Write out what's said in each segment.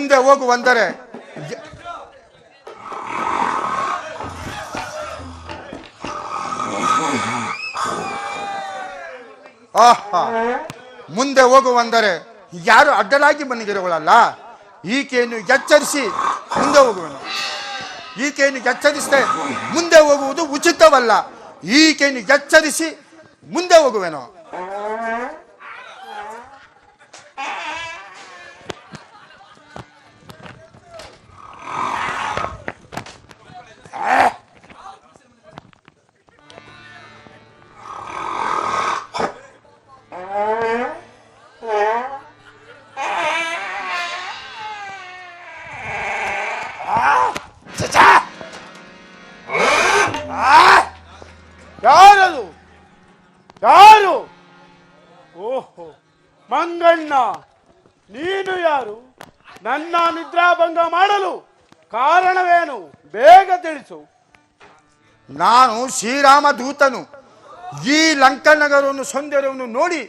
ಮುಂದೆ ಹೋಗುವಂದರೆ ಮುಂದೆ ಹೋಗುವಂದರೆ ಯಾರು ಅಡ್ಡಲಾಗಿ ಬಂದಿರುವಳಲ್ಲ, ಈಕೆಯನ್ನು ಎಚ್ಚರಿಸಿ ಮುಂದೆ ಹೋಗುವನು. ಈಕೆಯನ್ನು ಎಚ್ಚರಿಸದೆ ಮುಂದೆ ಹೋಗುವುದು ಉಚಿತವಲ್ಲ. ಈಕೆಯನ್ನು ಎಚ್ಚರಿಸಿ ಮುಂದೆ ಹೋಗುವೆನು. ಯಾರದು? ಯಾರು? ಓಹೋ, ಮಂಗಣ್ಣ, ನೀನು ಯಾರು? ನನ್ನ ನಿದ್ರಾಭಂಗ ಮಾಡಲು ಕಾರಣವೇನು? ಬೇಗ ತಿಳಿಸು. ನಾನು ಶ್ರೀರಾಮ ದೂತನು. ಈ ಲಂಕಾನಗರವನ್ನು ಸೌಂದರ್ಯವನ್ನು ನೋಡಿ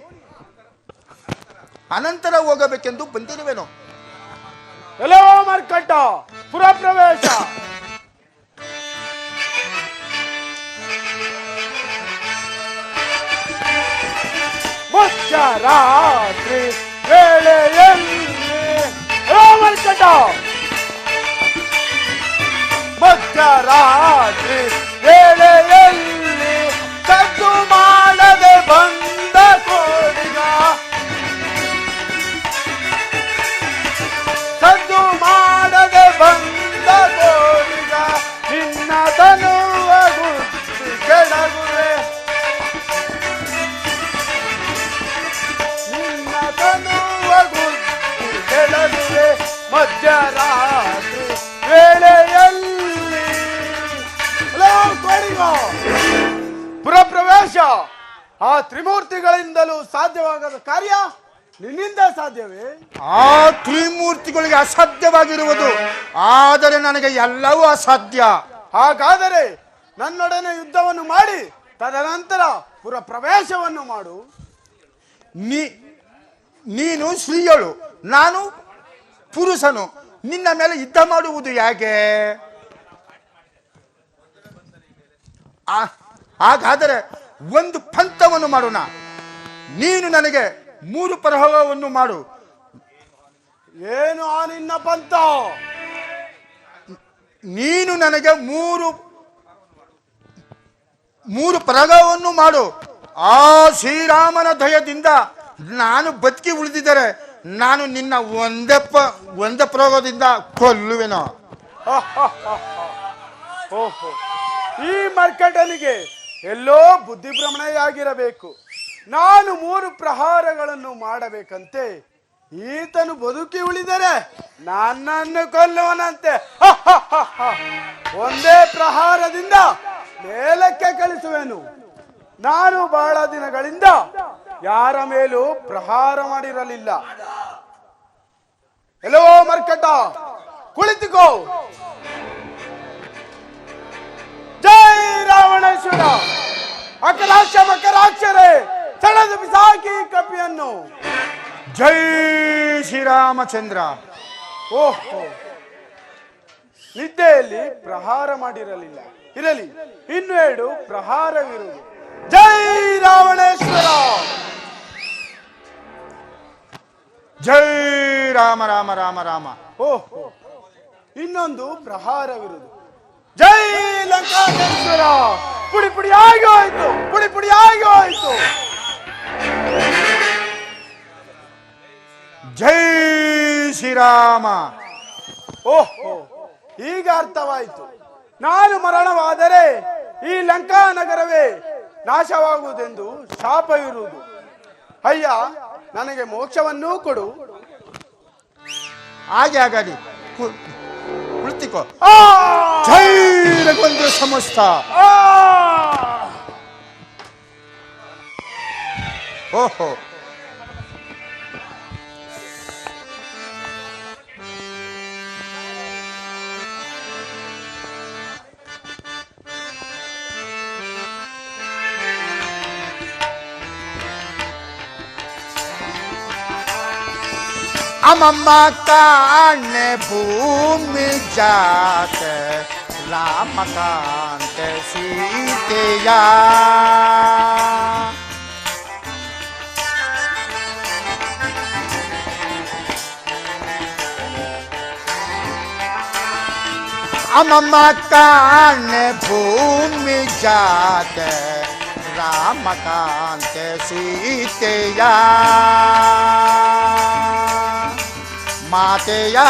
ಅನಂತರ ಹೋಗಬೇಕೆಂದು ಬಂದಿರುವೆನು. ಎಲ್ಲೋ ಮರ್ಕಟ್ಟ, ಪುರಪ್ರವೇಶ. ಮಧ್ಯರಾತ್ರಿ ವೇಳೆಯಲ್ಲಿ ಮರ್ಕಟ, ಮಧ್ಯರಾತ್ರಿ ವೇಳೆಯಲ್ಲಿ ಕದ್ದು ಮಾಡದೆ ಬಂದ ಕೋಡಿಗ, ಕದ್ದು ಮಾಡದೆ ಬಂದ ಕೋಡಿಗ, ನಿನ್ನ ತನುವ ಗುತ್ತಿ ಕೆಳಗುವೆ, ನಿನ್ನ ತನುವ ಗುತ್ತಿ ಕೆಳಗುವೆ ಮಧ್ಯರಾತ್ರಿ ವೇಳೆಯಲ್ಲಿ. ಪುರಪ್ರವೇಶ. ಆ ತ್ರಿಮೂರ್ತಿಗಳಿಂದಲೂ ಸಾಧ್ಯವಾಗದ ಕಾರ್ಯ ನಿನ್ನಿಂದ ಸಾಧ್ಯವೇ? ಆ ತ್ರಿಮೂರ್ತಿಗಳಿಗೆ ಅಸಾಧ್ಯವಾಗಿರುವುದು, ಆದರೆ ನನಗೆ ಎಲ್ಲವೂ ಅಸಾಧ್ಯ. ಹಾಗಾದರೆ ನನ್ನೊಡನೆ ಯುದ್ಧವನ್ನು ಮಾಡಿ ತದನಂತರ ಪುರಪ್ರವೇಶವನ್ನು ಮಾಡು. ನೀನು ಸ್ತ್ರೀಯಳು, ನಾನು ಪುರುಷನು. ನಿನ್ನ ಮೇಲೆ ಯುದ್ಧ ಮಾಡುವುದು ಹೇಗೆ? ಹಾಗಾದರೆ ಒಂದು ಪಂಥವನ್ನು ಮಾಡೋಣ. ನೀನು ನನಗೆ 3 ಪ್ರಹರವನ್ನು ಮಾಡು. ಏನು ಆ ನಿನ್ನ ಪಂಥ? ನೀನು ನನಗೆ ಮೂರು ಪ್ರಹರವನ್ನು ಮಾಡು. ಆ ಶ್ರೀರಾಮನ ದಯದಿಂದ ನಾನು ಬದುಕಿ ಉಳಿದಿದ್ದರೆ ನಾನು ನಿನ್ನ ಒಂದೇ ಪ್ರಯೋಗದಿಂದ ಕೊಲ್ಲುವೆನು. ಓಹೋ, ಈ ಮರ್ಕಟನಿಗೆ ಎಲ್ಲೋ ಬುದ್ಧಿಭ್ರಮಣೆಯಾಗಿರಬೇಕು. ನಾನು 3 ಪ್ರಹಾರಗಳನ್ನು ಮಾಡಬೇಕಂತೆ. ಈತನು ಬದುಕಿ ಉಳಿದರೆ ನನ್ನನ್ನು ಕೊಲ್ಲುವನಂತೆ. ಒಂದೇ ಪ್ರಹಾರದಿಂದ ಮೇಲಕ್ಕೆ ಕಳಿಸುವೆನು. ನಾನು ಬಹಳ ದಿನಗಳಿಂದ ಯಾರ ಮೇಲೂ ಪ್ರಹಾರ ಮಾಡಿರಲಿಲ್ಲ. ಎಲ್ಲೋ ಮರ್ಕಟ, ಕುಳಿತುಕೋ. ಜೈ ರಾವಣೇಶ್ವರ. ಅಕರಾಕ್ಷ ಮಕರಾಕ್ಷರೇ, ಸೆಳೆದು ಬಿಸಾಕಿ ಕಪಿಯನ್ನು. ಜೈ ಶ್ರೀರಾಮಚಂದ್ರ. ಓಹೋ, ನಿದ್ದೆಯಲ್ಲಿ ಪ್ರಹಾರ ಮಾಡಿರಲಿಲ್ಲ. ಇರಲಿ, ಇನ್ನು 2 ಪ್ರಹಾರವಿರುವುದು. ಜೈ ರಾವಣೇಶ್ವರ. ಜೈ ರಾಮ ರಾಮ ರಾಮ ರಾಮ. ಓಹೋ, ಇನ್ನೊಂದು ಪ್ರಹಾರವಿರುವುದು. ಜೈ ಲಂಕಾಧೀಶ್ವರ. ಪುಡಿ ಪುಡಿ ಆಗಿ ಹೋಯ್ತು, ಪುಡಿ ಪುಡಿ ಆಗಿ ಹೋಯ್ತು. ಜೈ ಶ್ರೀರಾಮ. ಓಹೋ, ಈಗ ಅರ್ಥವಾಯಿತು. ನಾನು ಮರಣವಾದರೆ ಈ ಲಂಕಾ ನಗರವೇ ನಾಶವಾಗುವುದೆಂದು ಶಾಪವಿರುವುದು. ಅಯ್ಯ, ನನಗೆ ಮೋಕ್ಷವನ್ನೂ ಕೊಡು. ಹಾಗೆ ಆಗಲಿ, ಕುಳಿತುಕೋ. ಜೈ ರಘುವಂದ್ರ ಸಮಸ್ತ. ಓಹೋ, अमम्म कान्ने भूमि जात राम कांत सीतेया अमम्म कान्ने भूमि जात राम कांत सीतेया मातेया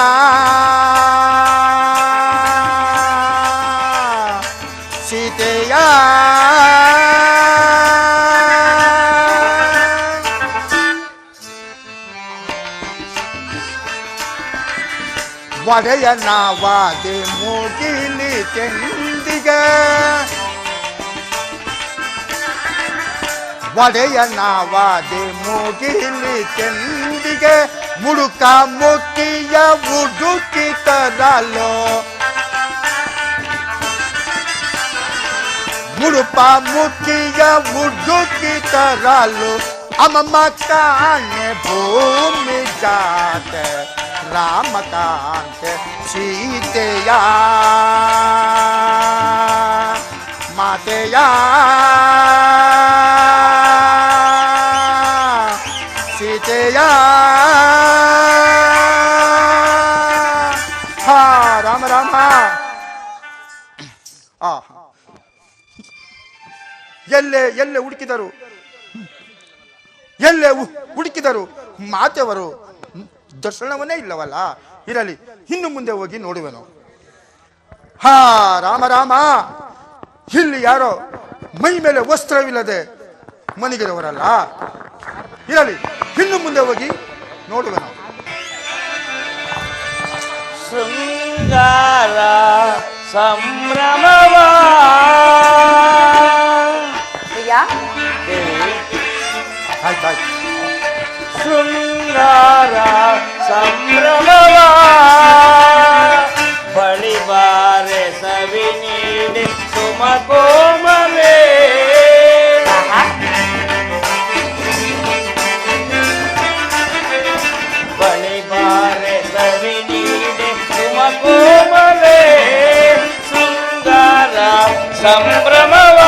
सीतेया ಒಡೆಯನ ವಾದೆ ಮುಗಿಲಿ ಕೆಂದಿಗೆ ಒಡೆಯನ ವಾದೆ ಮುಗಿಲಿ ಕೆಂದಿಗೆ ಮುಡುಕ ಮುಕ್ಕಿಯ ಹುಡುಕಿ ತರಲು ಮುಡುಪ ಮುಕ್ಕಿಯ ಹುಡುಕಿ ತರಲು ಅಮ್ಮಮ್ಮ ಕಾಣೆ ಭೂಮಿ ಜಾತ राम कांत सीतेया मातेया सीतेया हा राम राम ಎಲ್ಲೆ ಎಲ್ಲೆ ಹುಡುಕಿದರು ಎಲ್ಲೆ ಹುಡುಕಿದರು ಮಾತೆಯವರು ದರ್ಶನವನ್ನೇ ಇಲ್ಲವಲ್ಲ. ಇರಲಿ, ಇನ್ನು ಮುಂದೆ ಹೋಗಿ ನೋಡುವೆನು. ಹಾ ರಾಮ ರಾಮ, ಇಲ್ಲಿ ಯಾರೋ ಮೈ ಮೇಲೆ ವಸ್ತ್ರವಿಲ್ಲದೆ ಮನೆಗಿರವರಲ್ಲ. ಇರಲಿ, ಇನ್ನು ಮುಂದೆ ಹೋಗಿ ನೋಡುವೆನು. ಶೃಂಗಾರ ಸಂಭ್ರಮವ ಆಯ್ತಾಯ್ತು. ಶೃಂಗಾರ ಸಂಭ್ರಮವ ಬಳಿ ಬಾರೆ ಸವಿ ನೀಡಿ ಸುಮ ಕೋಮಲೆ ಬಳಿ ಬಾರೆ ಸವಿ ನೀಡಿ ಸುಮ ಕೋಮಲೆ ಶೃಂಗಾರ ಸಂಭ್ರಮವ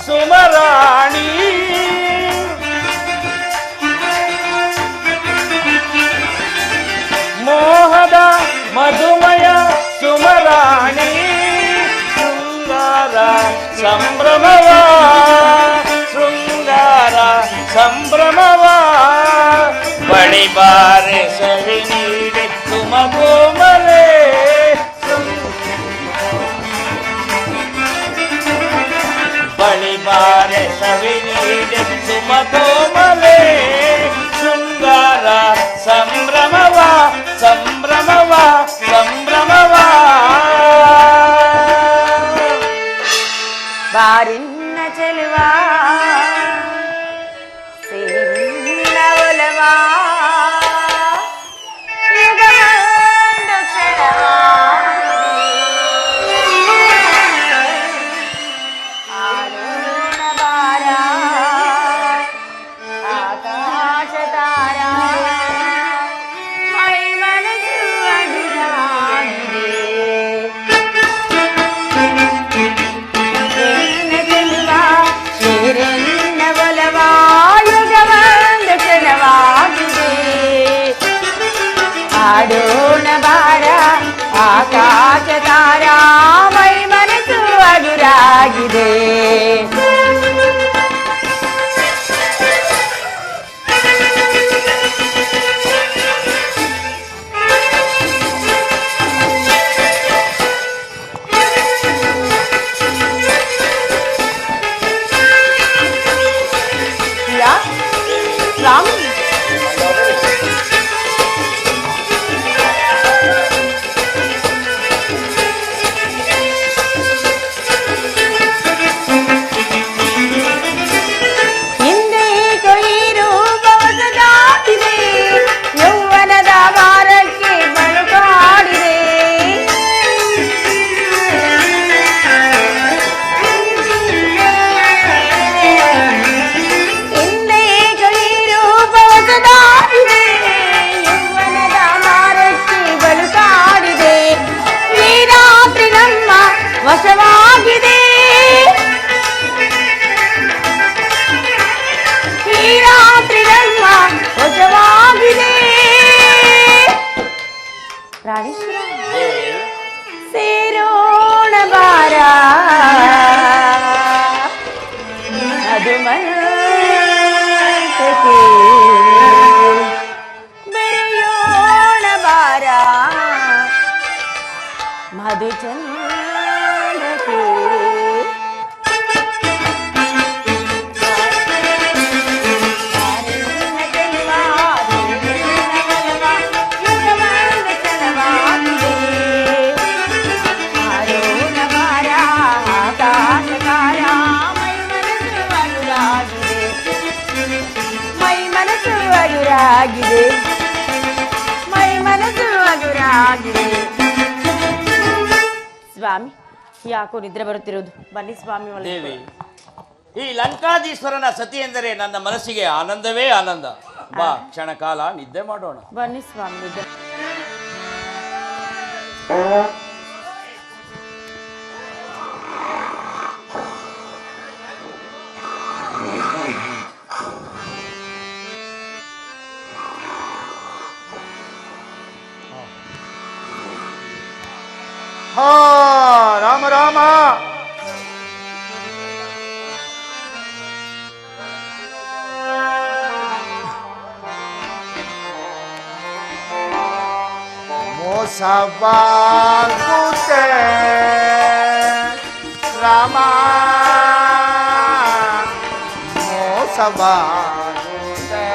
ಸುಮರಾಣಿ ಮೋಹದ ಮಧುಮಯ ಸುಮರಾಣಿ ಶೃಂಗಾರ ಸಂಭ್ರಮವ ಶೃಂಗಾರ ಸಂಭ್ರಮವ ಬಳಿ ಬಾರೆ ಸವಿ ನೀಡಿ ಸುಮ ಕೋಮಲೆ ಬಳಿ ಬಾರೆ ಸವಿ ನೀಡಿ ಸುಮ ಕೋಮಲೆ ಶೃಂಗಾರ ಸಂಭ್ರಮವ ಸಂಭ್ರಮವ ಸಂಭ್ರಮವ ಬಾರಿನ್ನ ಚೆಲುವಾ ಸೇರಿನ್ನ ಒಲವಾ ಯುಗವೊಂದು ಕ್ಷಣವಾ ಆಡೋಣ ಬಾರ ಆಕಾಶ ತಾರ ಮೈ ಮನಸ್ಸು ಅನುರಾಗಿದೆ ಆಡೋಣ ಬಾರ ಆಕಾಶ ತಾರಾ ಮೈ ಮನಸ್ಸು ಅದುರಾಗಿದೆ ಸ್ವಾಮಿ ಯಾಕೋ ನಿದ್ರೆ ಬರುತ್ತಿರೋದು, ಬನ್ನಿ ಸ್ವಾಮಿ ಒಳಗೆ. ದೇವಿ, ಈ ಲಂಕಾಧೀಶ್ವರನ ಸತಿ ಎಂದರೆ ನನ್ನ ಮನಸ್ಸಿಗೆ ಆನಂದವೇ ಆನಂದ. ಬಾ, ಕ್ಷಣ ಕಾಲ ನಿದ್ದೆ ಮಾಡೋಣ. ಬನ್ನಿ ಸ್ವಾಮಿ ನಿದ್ರೆ. ಹಾ ರಾಮ ರಾಮ. ಮೋಸವಾಗುತ್ತೆ ರಾಮ, ಮೋಸವಾಗುತ್ತೆ.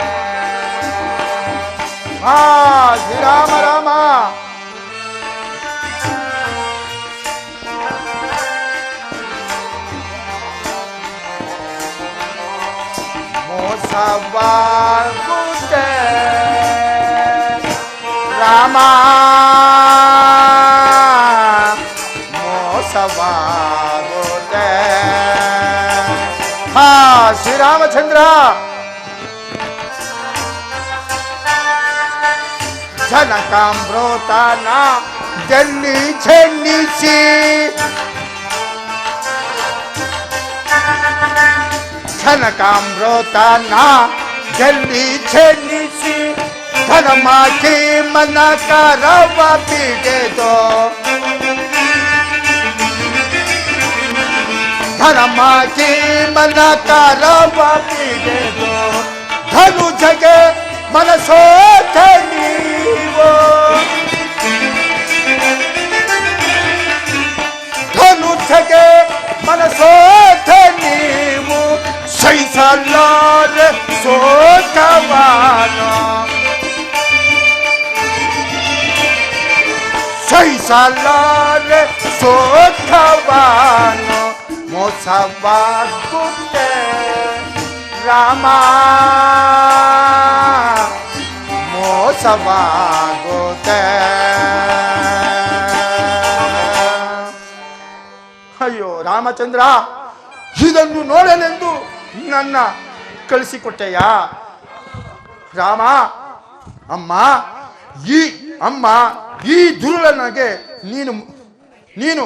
ಹಾ ಶ್ರೀರಾಮ ರಾಮ. ಮೋಸವಾಗುತ್ತೆ ರಾಮ, ಮೋಸವಾಗುತ್ತೆ. ಹಾ ಶ್ರೀರಾಮಚಂದ್ರ. ಜನಕಾಮೃತನ ಜಲ್ಲಿ ಚೆನ್ನಿಸಿ, ಜನಕಾಮೃತನ ಜಲ್ಲಿ ಚೆನ್ನಿಸಿ, ಧರ್ಮಕ್ಕೆ ಮನ ಕರವ ಬಿಡೆದೋ, ಧರ್ಮಕ್ಕೆ ಮನ ಕರವ ಬಿಡೆದೋ, ಧನುಜಗೆ ಮನಸೋತ ನೀವು, ಧನುಜಗೆ ಮನಸೋತ ನೀವು, ಸಹಿಸಲಾರೆ ಸೋತವಾನ, ಸಹಿಸಲಾರೆ ಸೋತವಾನ. ಮೋಸವಾಗುತ್ತೆ ರಾಮ, ಮೋಸವಾಗುತ್ತೆ. ಅಯ್ಯೋ ರಾಮಚಂದ್ರ, ಇದನ್ನು ನೋಡಲೆಂದು ನನ್ನ ಕಳಿಸಿಕೊಟ್ಟೆಯ ರಾಮ. ಅಮ್ಮ ಈ ದುರುಳನಿಗೆ ನೀನು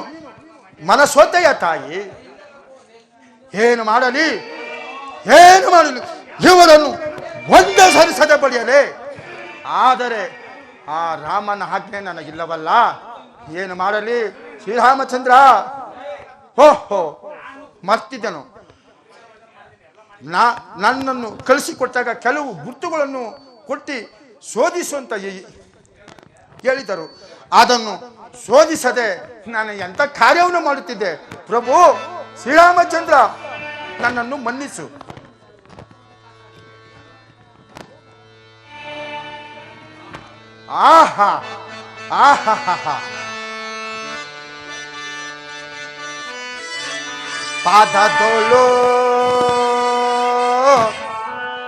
ಮನಸೋತೆಯ ತಾಯಿ. ಏನು ಮಾಡಲಿ ಇವರನ್ನು ಒಂದೇ ಸರಿಸದೆ ಬಡಿಯಲೇ. ಆದರೆ ಆ ರಾಮನ ಆಜ್ಞೆ ನನಗಿಲ್ಲವಲ್ಲ, ಏನು ಮಾಡಲಿ ಶ್ರೀರಾಮಚಂದ್ರ. ಓಹೋ ಮರ್ತಿದ್ದನು. ನನ್ನನ್ನು ಕಳಿಸಿಕೊಟ್ಟಾಗ ಕೆಲವು ಗುರುತುಗಳನ್ನು ಕೊಟ್ಟು ಶೋಧಿಸುವಂತ ಹೇಳಿದರು. ಅದನ್ನು ಶೋಧಿಸದೆ ನಾನು ಎಂಥ ಕಾರ್ಯವನ್ನು ಮಾಡುತ್ತಿದ್ದೆ. ಪ್ರಭು ಶ್ರೀರಾಮಚಂದ್ರ, ನನ್ನನ್ನು ಮನ್ನಿಸು. ಆಹಾ ಆಹಾ. ಪಾದದೋಳು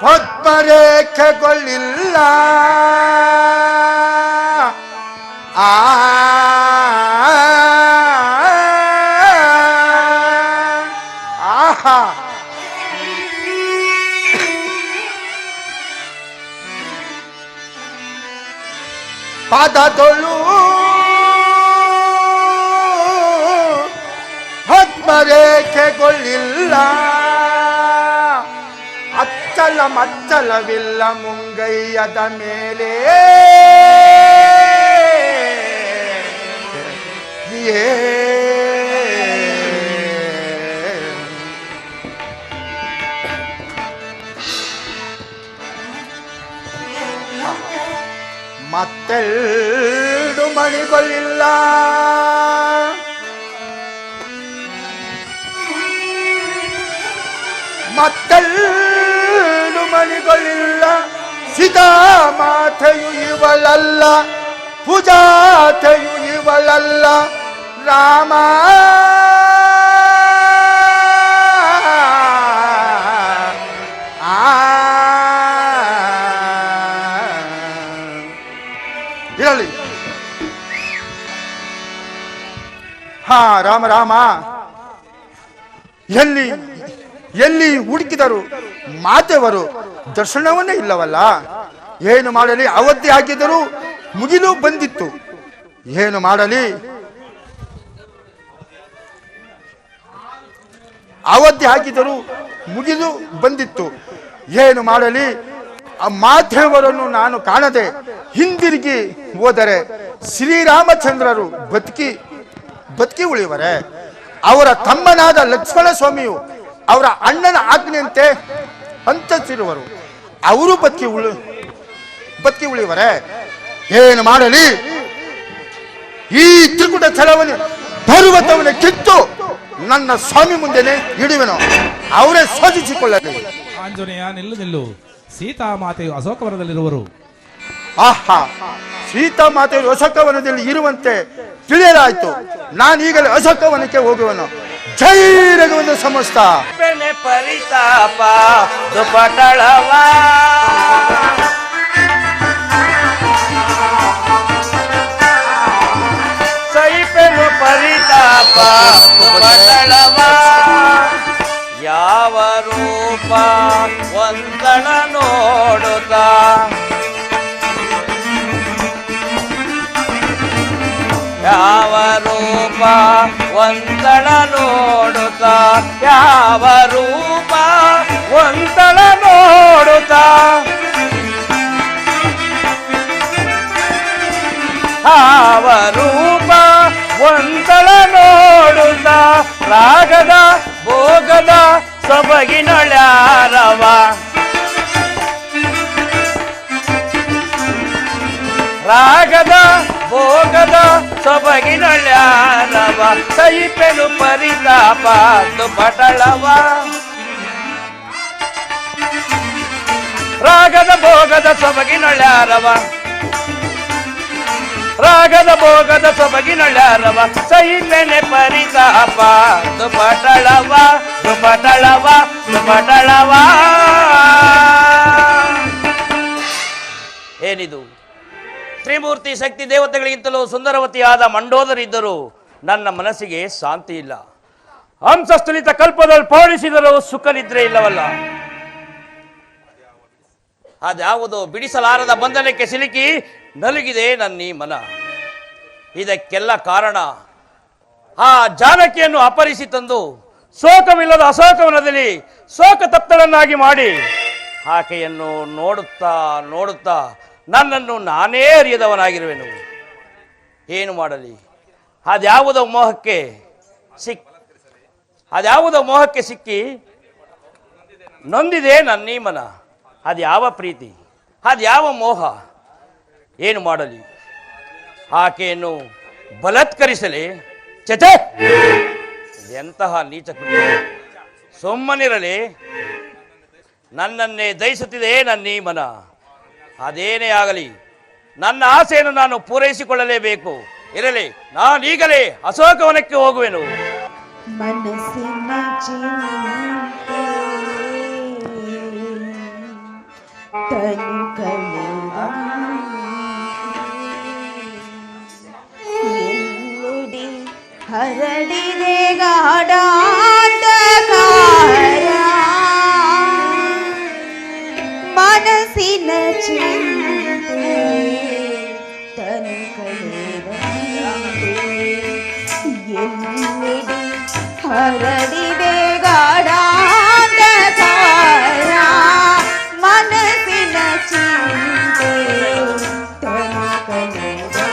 ಪದ್ಮರೇಖೆಗೊಳ್ಳಿಲ್ಲ, ಆಹಾ. ಪಾದದೋಳು ಪದ್ಮರೇಖೆಗೊಳ್ಳಿಲ್ಲ, ಅಚ್ಚಲ ಮಚ್ಚಲವಿಲ್ಲ ಮುಂಗೈಯದ ಮೇಲೆ, ಮತ್ತೆರಡು ಮಣಿಗಳಿಲ್ಲ, ಮತ್ತೆರಡು ಮಣಿಗಳಿಲ್ಲ, ಸೀತಾ ಮಾತೆಯು ಇವಳಲ್ಲ, ಪೂಜಾತೆಯು ಇವಳಲ್ಲ, ರಾಮ ಇರಲಿ. ಹಾ ರಾಮ ರಾಮ ಎಲ್ಲಿ ಎಲ್ಲಿ ಹುಡುಕಿದರು ಮಾತೆವರು ದರ್ಶನವನ್ನೇ ಇಲ್ಲವಲ್ಲ. ಏನು ಮಾಡಲಿ, ಅವಧಿ ಹಾಕಿದರೂ ಮುಗಿಲು ಬಂದಿತ್ತು. ಏನು ಮಾಡಲಿ, ಅವಧಿ ಹಾಕಿದರೂ ಮುಗಿದು ಬಂದಿತ್ತು. ಏನು ಮಾಡಲಿ, ಆ ಮಾತೆಯವರನ್ನು ನಾನು ಕಾಣದೆ ಹಿಂದಿರುಗಿ ಹೋದರೆ ಶ್ರೀರಾಮಚಂದ್ರರು ಬದುಕಿ ಉಳಿಯುವರೆ. ಅವರ ತಮ್ಮನಾದ ಲಕ್ಷ್ಮಣ ಸ್ವಾಮಿಯು ಅವರ ಅಣ್ಣನ ಆಜ್ಞೆಯಂತೆ ಅಂತರಿರುವರು. ಅವರು ಬದುಕಿ ಉಳಿಯುವರೆ. ಏನು ಮಾಡಲಿ, ಈ ತ್ರಿಕುಟ ಛಲವನ್ನು ಪರ್ವತವನ್ನು ಕಿತ್ತು ನನ್ನ ಸ್ವಾಮಿ ಮುಂದೆನೆ ಇಡುವೆನು. ಅವರೇ ಶೋಧಿಸಿಕೊಳ್ಳಲಿ. ಆಂಜನೇಯ, ನಿಲ್ಲು. ಸೀತಾಮಾತೆಯು ಅಶೋಕವನದಲ್ಲಿರುವರು. ಆಹಾ, ಸೀತಾಮಾತೆಯು ಅಶೋಕವನದಲ್ಲಿ ಇರುವಂತೆ ತಿಳಿಯಲಾಯಿತು. ನಾನೀಗಲೇ ಅಶೋಕವನಕ್ಕೆ ಹೋಗುವನು. ಜೈ ರಘುವಂತ ಸಮಸ್ತ. ಪರಿತಾಪ ದುಪಟಳವಾ ಸೈಪೆನು ಪರಿತಾಪ ದುಪಟಳವಾ ಯಾವ ರೂಪ ಒಂದಳ ನೋಡುತ್ತಾ ಯಾವ ರೂಪ ಒಂದಳ ನೋಡುತ್ತಾ ಯಾವ ರೂಪ ಒಂದಳ ನೋಡುತ್ತಾ ಯಾವ ರೂಪ ಒಂದಳ ನೋಡುತ್ತಾ ರಾಗದ ಭೋಗದ ಸೊಬಗಿನೊಳ್ಯಾರವ ರಾಗದ ಭೋಗದ ಸೊಬಗಿನೊಳ್ಯಾರವ ಸೈಪೆನು ಪರಿತಾಪ ದುಪಟಳವ ರಾಗದ ಭೋಗದ ಸೊಬಗಿನೊಳ್ಯಾರವ ರಾಗದ ಭೋಗದ ಸೊಬಗಿನೊಳ್ಯಾರವ ಸೈಪೆನೆ ಪರಿತಾಪ ದುಪಟಳವ ದುಪಟಳವ ದುಪಟಳವ. ಏನಿದು? ತ್ರಿಮೂರ್ತಿ ಶಕ್ತಿ ದೇವತೆಗಳಿಗಿಂತಲೂ ಸುಂದರವತಿಯಾದ ಮಂಡೋದರಿದ್ದರೂ ನನ್ನ ಮನಸ್ಸಿಗೆ ಶಾಂತಿ ಇಲ್ಲ. ಹಂಸಸ್ಥುಲಿತ ಕಲ್ಪದಲ್ಲಿ ಪೌಡಿಸಿದರೂ ಸುಖ ನಿದ್ರೆ ಇಲ್ಲವಲ್ಲ. ಅದ್ಯಾವುದೋ ಬಿಡಿಸಲಾರದ ಬಂಧನಕ್ಕೆ ಸಿಲುಕಿ ನಲುಗಿದೆ ನನ್ನೀ ಮನ. ಇದಕ್ಕೆಲ್ಲ ಕಾರಣ ಆ ಜಾನಕಿಯನ್ನು ಅಪಹರಿಸಿ ತಂದು ಶೋಕವಿಲ್ಲದ ಅಶೋಕವನದಲ್ಲಿ ಶೋಕ ತಪ್ತಳನ್ನಾಗಿ ಮಾಡಿ ಆಕೆಯನ್ನು ನೋಡುತ್ತಾ ನೋಡುತ್ತಾ ನನ್ನನ್ನು ನಾನೇ ಅರಿಯದವನಾಗಿರುವೆನು. ಏನು ಮಾಡಲಿ? ಅದ್ಯಾವುದೋ ಮೋಹಕ್ಕೆ ಸಿಕ್ಕಿ ನೊಂದಿದೆ ನನ್ನೀ ಮನ. ಅದ್ಯಾವ ಪ್ರೀತಿ, ಅದ್ಯಾವ ಮೋಹ? ಏನು ಮಾಡಲಿ? ಆಕೆಯನ್ನು ಬಲಾತ್ಕರಿಸಲಿ? ಚಚೆ, ಎಂತಹ ನೀಚ ಕೃತ್ಯ! ಸುಮ್ಮನಿರಲಿ. ನನ್ನನ್ನೇ ದಯಿಸುತ್ತಿದೆ ನನ್ನೀ ಮನ. ಅದೇನೇ ಆಗಲಿ, ನನ್ನ ಆಸೆಯನ್ನು ನಾನು ಪೂರೈಸಿಕೊಳ್ಳಲೇಬೇಕು. ಇರಲಿ, ನಾನೀಗಲೇ ಅಶೋಕವನಕ್ಕೆ ಹೋಗುವೆನು. ಮನಸ್ಸಿನ ಚಿಂತೆ ತನು ಎಲ್ಲೆಡೆ ಹರಡಿದೆ ಗಾಢಾಂಧಕಾರ. ಮನಸ್ಸಿನ ಚಿಂತೆ ತನು ಕಳೆದಂತೆ ಎಲ್ಲೆಡೆ ಹರಡಿದೆ ಗಾಢಾಂಧಕಾರ. ಮನಸ್ಸಿನ ಚಿಂತೆ ತನು ಕಳೆದಂತೆ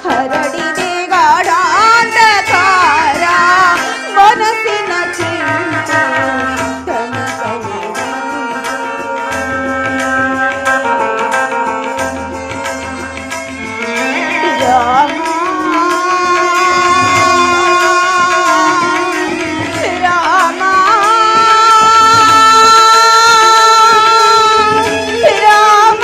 ಹರಡಿದೆ ಗಾಢಾಂಧಕಾರ ಮನಸ್ಸಿನ ಚಿಂತೆ ತನಕನೆ ರಾಮ ರಾಮ ರಾಮ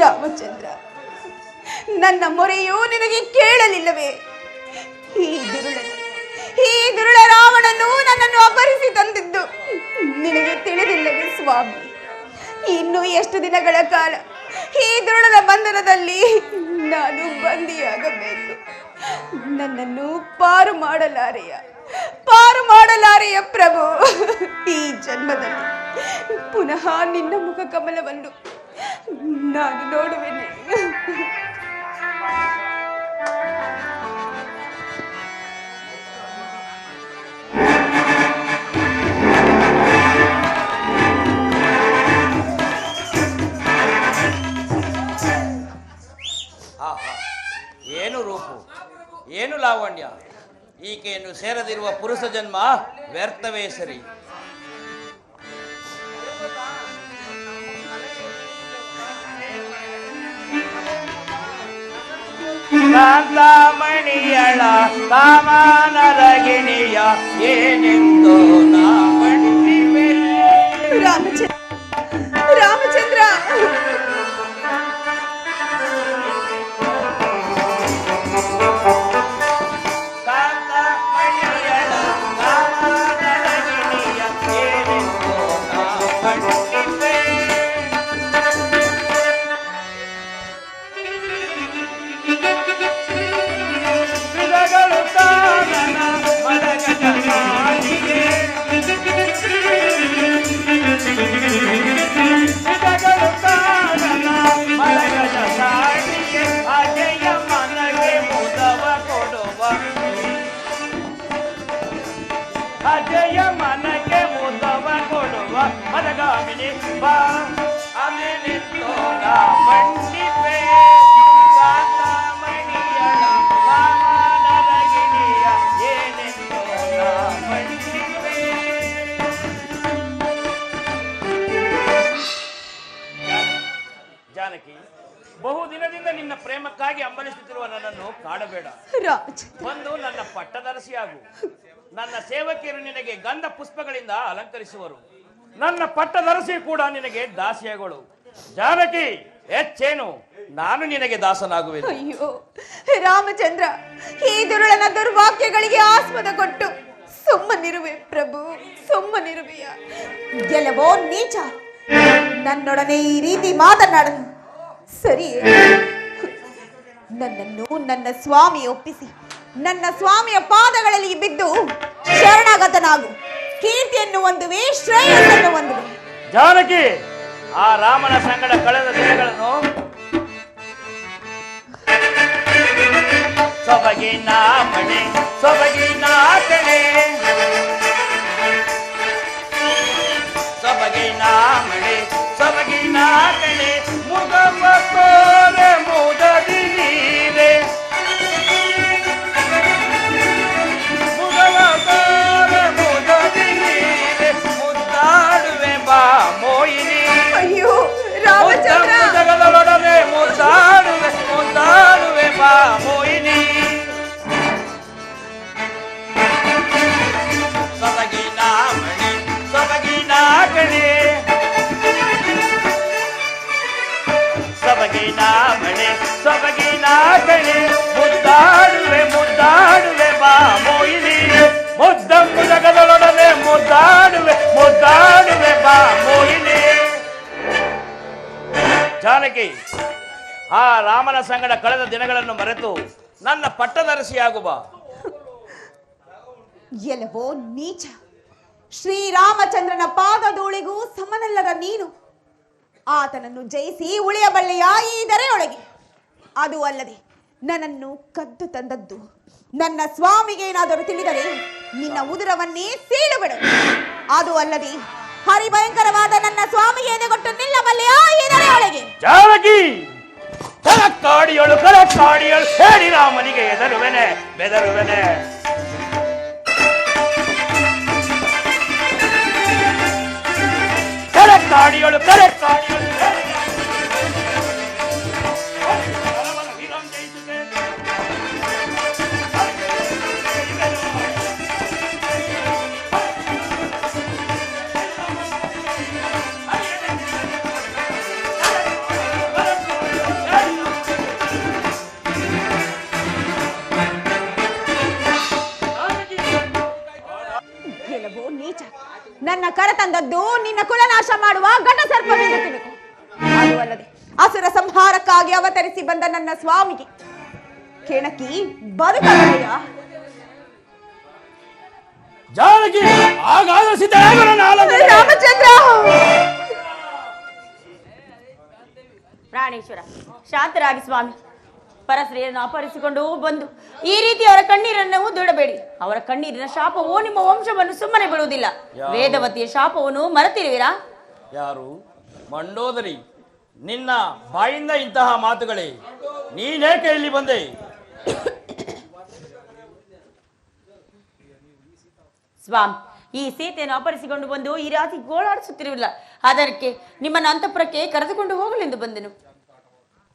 ರಾಮಚಂದ್ರ, ನನ್ನ ಮೊರೆಯು ನಿನಗೆ ಕೇಳಲಿಲ್ಲವೇ? ಈ ದುರುಳ ರಾವಣನು ನನ್ನನ್ನು ಅಪಹರಿಸಿ ತಂದಿದ್ದು ನಿನಗೆ ತಿಳಿದಿಲ್ಲವೇ ಸ್ವಾಮಿ? ಇನ್ನು ಎಷ್ಟು ದಿನಗಳ ಕಾಲ ಈ ದುರುಳನ ಬಂಧನದಲ್ಲಿ ನಾನು ಬಂದಿಯಾಗಬೇಕು? ನನ್ನನ್ನು ಪಾರು ಮಾಡಲಾರೆಯ ಪ್ರಭು. ಈ ಜನ್ಮದಲ್ಲಿ ಪುನಃ ನಿನ್ನ ಮುಖ ಕಮಲವನ್ನು ನಾನು ನೋಡುವೆನೆ. ಏನು ರೂಪು, ಏನು ಲಾವಣ್ಯ! ಈಕೆಯನ್ನು ಸೇರದಿರುವ ಪುರುಷ ಜನ್ಮ ವ್ಯರ್ಥವೇ ಸರಿ. ಕಾಂತಾಮಣಿಯಳ ಕಾಮನರಗಿಣಿಯ ಏನೆಂದು ನಾ ಕಂಡಿವೆ. ರಾಮಚಂದ್ರ ಕಾಂತಾಮಣಿಯಳ ಕಾಮನರಗಿಣಿಯ ಏನೆಂದು ನಾ ಕಂಡಿವೆ. ಮೃಗಗಳು ಕಾರಣ ಮಲಗದ ಕಾಡಿಗೆ, ಮೃಗಗಳು ಕಾರಣ ಮಲಗದ ಕಾಡಿಗೆ, ಅಜಯ ಮನಗೆ ಮುದವ ಕೊಡುವ, ಅಜಯ ಮನಗೆ ಮುದವ ಕೊಡುವ ಮದಗಾಮಿನಿ ಬಾ ಅಮೆನೆಂದೋ ನಾ ಮಂಡಿಪೆ. ಕಾಂತಾಮಣಿಯಳ ಕಾಮನರಗಿಣಿಯ ಏನೆಂದೋ ನಾ ಮಂಡಿಪೆ. ಜಾನಕಿ, ಬಹುದಿನದಿಂದ ನಿನ್ನ ಪ್ರೇಮಕ್ಕಾಗಿ ಹಂಬಲಿಸುತ್ತಿರುವ ನನ್ನನ್ನು ಕಾಡಬೇಡ. ರಾಮಚಂದ್ರ, ಒಂದು ನನ್ನ ಪಟ್ಟದರಸಿಯಾಗು. ನನ್ನ ಸೇವಕಿಯರು ನಿನಗೆ ಗಂಧ ಪುಷ್ಪಗಳಿಂದ ಅಲಂಕರಿಸುವರು. ನನ್ನ ಪಟ್ಟದರಸಿ ಕೂಡ ನಿನಗೆ ದಾಸಿಯಾಗಳು. ಜಾನಕಿ, ಹೆಚ್ಚೇನು, ನಾನು ನಿನಗೆ ದಾಸನಾಗುವೆ. ಅಯ್ಯೋ ರಾಮಚಂದ್ರ, ಈ ದುರುಳನ ದುರ್ವಾಕ್ಯಗಳಿಗೆ ಆಸ್ಪದ ಕೊಟ್ಟು ಸುಮ್ಮನಿರುವೆ ಪ್ರಭು, ಸುಮ್ಮನಿರುವೆಯ? ಗೆಲವೋ ನೀಚ, ನನ್ನೊಡನೆ ಈ ರೀತಿ ಮಾತನಾಡಲು ಸರಿಯೇ? ನನ್ನನ್ನು ನನ್ನ ಸ್ವಾಮಿ ಒಪ್ಪಿಸಿ ನನ್ನ ಸ್ವಾಮಿಯ ಪಾದಗಳಲ್ಲಿ ಬಿದ್ದು ಶರಣಾಗತನಾಗು. ಕೀರ್ತಿಯನ್ನು ಹೊಂದುವೆ, ಶ್ರೇಯಸ್ಸನ್ನು ಹೊಂದುವೆ. ಜಾನಕಿ, ಆ ರಾಮನ ಸಂಗಡ ಕಳೆದ ದಿನಗಳನ್ನು ಸೊಬಗಿನ ಮಣೆ ಸೊಬಗಿನ ಕಣೆ, ಸೊಬಗಿನ ಮಣೆ ಸೊಬಗಿನ ಕಣೆ, ಮುಗವ ಕೋರೆ ಮುದದಿ ನೀರೆ, ಮುಗವ ಕೋರೆ ಮುದದಿ ನೀರೆ, ಮುದ್ದಾಡುವೆ ಬಾ ಮೋಯಿನಿ. ಅಯ್ಯೋ ರಾಮಚಂದ್ರ, ಜಗದೊಡನೆ ಮುದ್ದಾಡುವೆ ಬಾ ಮೋಯಿನಿ. ಸೊಬಗಿನ ಮಣಿ ಸೊಬಗಿನ ಕಣೆ, ಸೊಬಗಿನ ಮಣೆ ಸೊಬಗಿನ ಕಣೆ, ಮುದ್ದಾಡುವೆ ಬಾ ಮೋಯಿನಿ. ಮುದ್ದಮ್ಮು ಜಗದೊಡನೆ ಮುದ್ದಾಡುವೆ ಬಾ ಮೋಯಿನಿ. ಜಾನಕಿ, ಆ ರಾಮನ ಸಂಗಡ ಕಳೆದ ದಿನಗಳನ್ನು ಮರೆತು ನನ್ನ ಪಟ್ಟದರಸಿಯಾಗುವ. ಎಲವೋ ನೀಚ, ಶ್ರೀರಾಮಚಂದ್ರನ ಪಾದಧೂಳಿಗೂ ಸಮನಲ್ಲದ ನೀನು ಆತನನ್ನು ಜಯಿಸಿ ಉಳಿಯಬಲ್ಲೆಯ ಈ ದರೆಯೊಳಗೆ? ಅದು ಅಲ್ಲದೆ ನನ್ನನ್ನು ಕದ್ದು ತಂದದ್ದು ನನ್ನ ಸ್ವಾಮಿಗೆ ಏನಾದರೂ ತಿಳಿದರೆ ನಿನ್ನ ಉದುರವನ್ನೇ ಸೀಳುಬಿಡು. ಅದು ಅಲ್ಲದೆ ಹರಿಭಯಂಕರವಾದ ನನ್ನ ಸ್ವಾಮಿಗೆ ಎದೆಗೊಟ್ಟು ನಿಲ್ಲಬಲ್ಲೆಯಾ ಇದರ ಒಳಗೆ? ಜಾನಕಿ, ಕರಕ್ಕಾಡಿಯಳು ಹೇಳಿ ರಾಮನಿಗೆ ಎದರುವೆನೆ ಬೆದರುವೆನೆ. ಕರಕ್ಕಾಡಿಯಳು ಕೆಲವು ನೀಚ ನನ್ನ ಕರ ತಂದದ್ದು ನಿನ್ನ ಕುಲನಾಶ ಮಾಡುವ ಘಟ ಸರ್ಪವೆಂದು ತಿಳುಕು. ಅದು ಅಲ್ಲದೆ ಅಸುರ ಸಂಹಾರಕ್ಕಾಗಿ ಅವತರಿಸಿ ಬಂದ ನನ್ನ ಸ್ವಾಮಿಗೆ ಕೆಣಕಿ ಬದುಕಬಲ್ಲೆಯ? ಜಾನಕಿ, ರಾಮಚಂದ್ರ! ಪ್ರಾಣೇಶ್ವರ, ಶಾಂತರಾಗಿ ಸ್ವಾಮಿ. ಪರಸ್ತ್ರೀಯನ್ನು ಅಪಹರಿಸಿಕೊಂಡು ಬಂದು ಈ ರೀತಿ ಅವರ ಕಣ್ಣೀರನ್ನು ದೂಡಬೇಡಿ. ಅವರ ಕಣ್ಣೀರಿನ ಶಾಪವು ನಿಮ್ಮ ವಂಶವನ್ನು ಸುಮ್ಮನೆ ಬಿಡುವುದಿಲ್ಲ. ವೇದವತಿಯ ಶಾಪವನ್ನು ಮರೆತಿರುವಿರಾ? ಯಾರು? ಮಂಡೋದರಿ, ನಿನ್ನ ಬಾಯಿಂದ ಇಂತಹ ಮಾತುಗಳೇ? ನೀನೇಕೆ ಇಲ್ಲಿ ಬಂದೆ? ಸ್ವಾಮಿ, ಈ ಸೀತೆಯನ್ನು ಅಪಹರಿಸಿಕೊಂಡು ಬಂದು ಈ ರಾತ್ರಿ ಗೋಳಾಡಿಸುತ್ತಿರಲಿಲ್ಲ. ಅದಕ್ಕೆ ನಿಮ್ಮನ್ನು ಅಂತಃಪುರಕ್ಕೆ ಕರೆದುಕೊಂಡು ಹೋಗಲೆಂದು ಬಂದೆನು.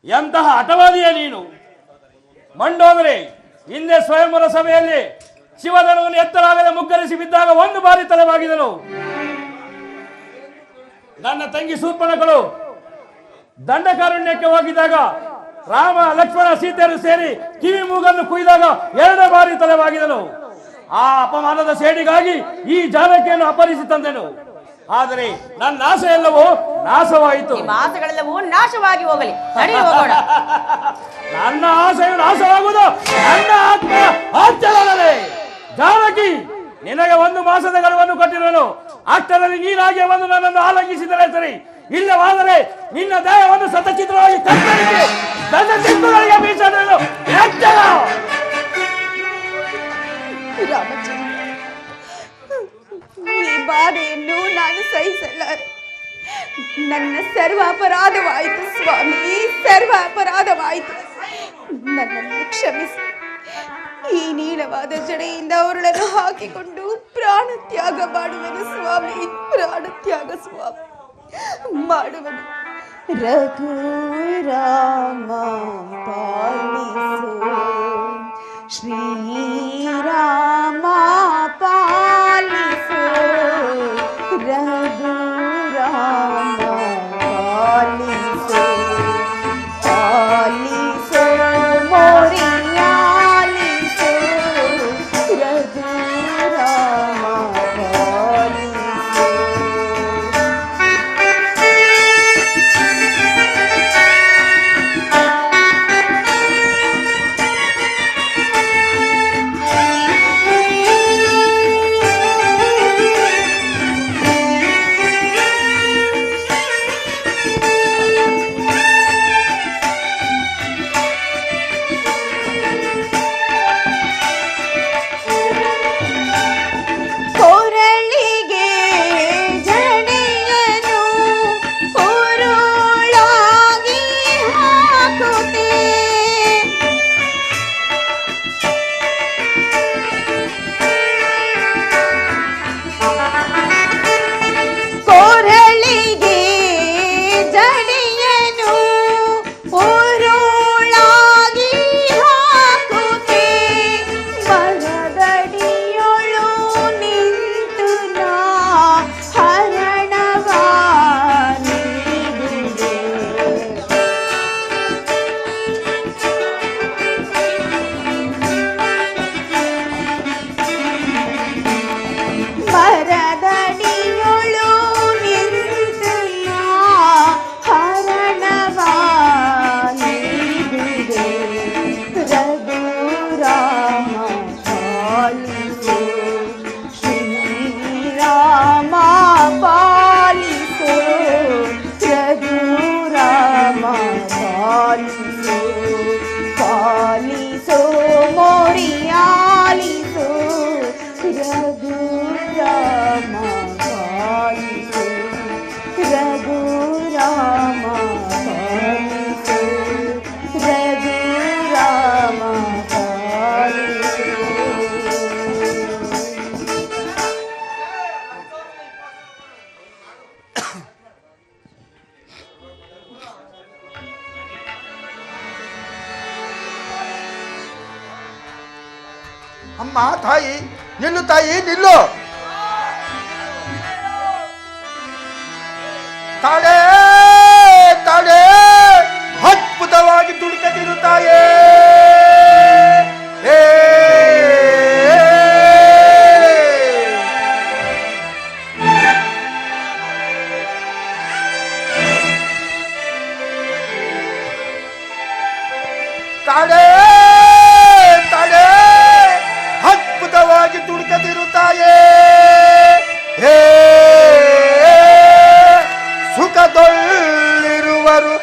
ಎಂತಹ ಹಠವಾದಿಯೇ ನೀನು ಮಂಡೋದರಿ! ಹಿಂದೆ ಸ್ವಯಂವರ ಸಭೆಯಲ್ಲಿ ಶಿವಧನವನ್ನು ಎತ್ತಲಾಗದೆ ಮುಗ್ಗರಿಸಿ ಬಿದ್ದಾಗ ಒಂದು ಬಾರಿ ತಲೆಬಾಗಿದನು. ನನ್ನ ತಂಗಿ ಶೂರ್ಪಣಖಳು ದಂಡಕಾರಣ್ಯಕ್ಕೆ ಹೋಗಿದ್ದಾಗ ರಾಮ ಲಕ್ಷ್ಮಣ ಸೀತೆಯರು ಸೇರಿ ಕಿವಿ ಮೂಗನ್ನು ಕುಯ್ದಾಗ 2 ಬಾರಿ ತಲೆಬಾಗಿದನು. ಆ ಅಪಮಾನದ ಸೇಡಿಗಾಗಿ ಈ ಜಾನಕಿಯನ್ನು ಅಪಹರಿಸಿ ತಂದೆನು. ಆದರೆ ನನ್ನ ಆಸೆ ಎಲ್ಲವೂ ನಾಶವಾಯಿತು. ನಿಮ್ಮ ಆಸೆಗಳೆಲ್ಲವೂ ನಾಶವಾಗಿ ಹೋಗಲಿ. ನಡಿ ಹೋಗೋಣ. ನನ್ನ ಆಸೆಯು ನಾಶವಾಗುವುದು ನನ್ನ ಆತ್ಮ ಆಚರಣೆ. ಜಾನಕಿ, ನಿನಗೆ 1 ಮಾಸದ ಗಡುವನ್ನು ಕೊಟ್ಟಿರುವನು. ಅಷ್ಟರಲ್ಲಿ ನೀನಾಗೆ ಬಂದು ನನ್ನನ್ನು ಆಲಂಗಿಸಿದರೆ ಸರಿ, ಇಲ್ಲವಾದರೆ ನಿನ್ನ ದೇಹವನ್ನು ಸತಚಿತ್ರವಾಗಿ ಕತ್ತರಿಸಿ ನನ್ನ ಸಿಂಧುಗಳಿಗೆ ಬೀಸಲು ಎಚ್ಚರ. ರಾಮಚಂದ್ರ, ಈ ಬಾಧೆಯನ್ನು ನಾನು ಸಹಿಸಲಾರೆ. ನನ್ನ ಸರ್ವ ಅಪರಾಧವಾಯಿತು ಸ್ವಾಮಿ, ಸರ್ವ ಅಪರಾಧವಾಯಿತು. ನನ್ನನ್ನು ಕ್ಷಮಿಸಿ. ಈ ನೀಳವಾದ ಜಡೆಯಿಂದ ಅವರನ್ನು ಹಾಕಿಕೊಂಡು ಪ್ರಾಣ ತ್ಯಾಗ ಮಾಡುವನು ಸ್ವಾಮಿ, ಪ್ರಾಣ ತ್ಯಾಗ ಸ್ವಾಮಿ ಮಾಡುವನು. ರಘುರಾಮ ಪಾಲಿಸು, ಶ್ರೀರಾಮ ಪಾಲಿಸು, ರಘುರಾಮ ಪಾಲಿಸು, ಪಾಲಿಸು ಮೋರಿಯಾಲಿಸು, ರಘುರಾಮ ಪಾಲಿಸು. ಅಮ್ಮ ತಾಯಿ ನಿಲ್ಲು, ತಾಯಿ ನಿಲ್ಲು. ತಾಳೆ ತಾಳೆ ಅದ್ಭುತವಾಗಿ ತುಡುಕುತ್ತಿರುತ್ತಾಯೇ. ತಾಳೆ ತಾಳೆ ಅದ್ಭುತವಾಗಿ ತುಡುಕುತ್ತಿರುತ್ತಾಯೇ. ಸುಖದೊಳ್ಳಿರುವರು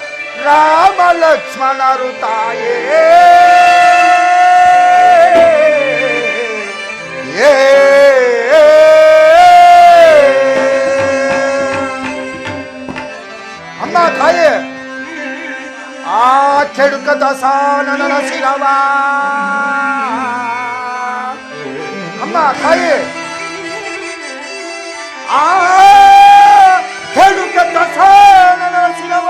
ರಾಮ ಲಕ್ಷ್ಮಣರು ತಾಯೇ. ಅಮ್ಮ ತಾಯೇ, ಆ ಕೆಡುಕದ ಸಾನನ ಶಿರವ. ಅಮ್ಮ ತಾಯೇ, ಆ ಕೆಡುಕದ ಸಾನನ ಶಿರವ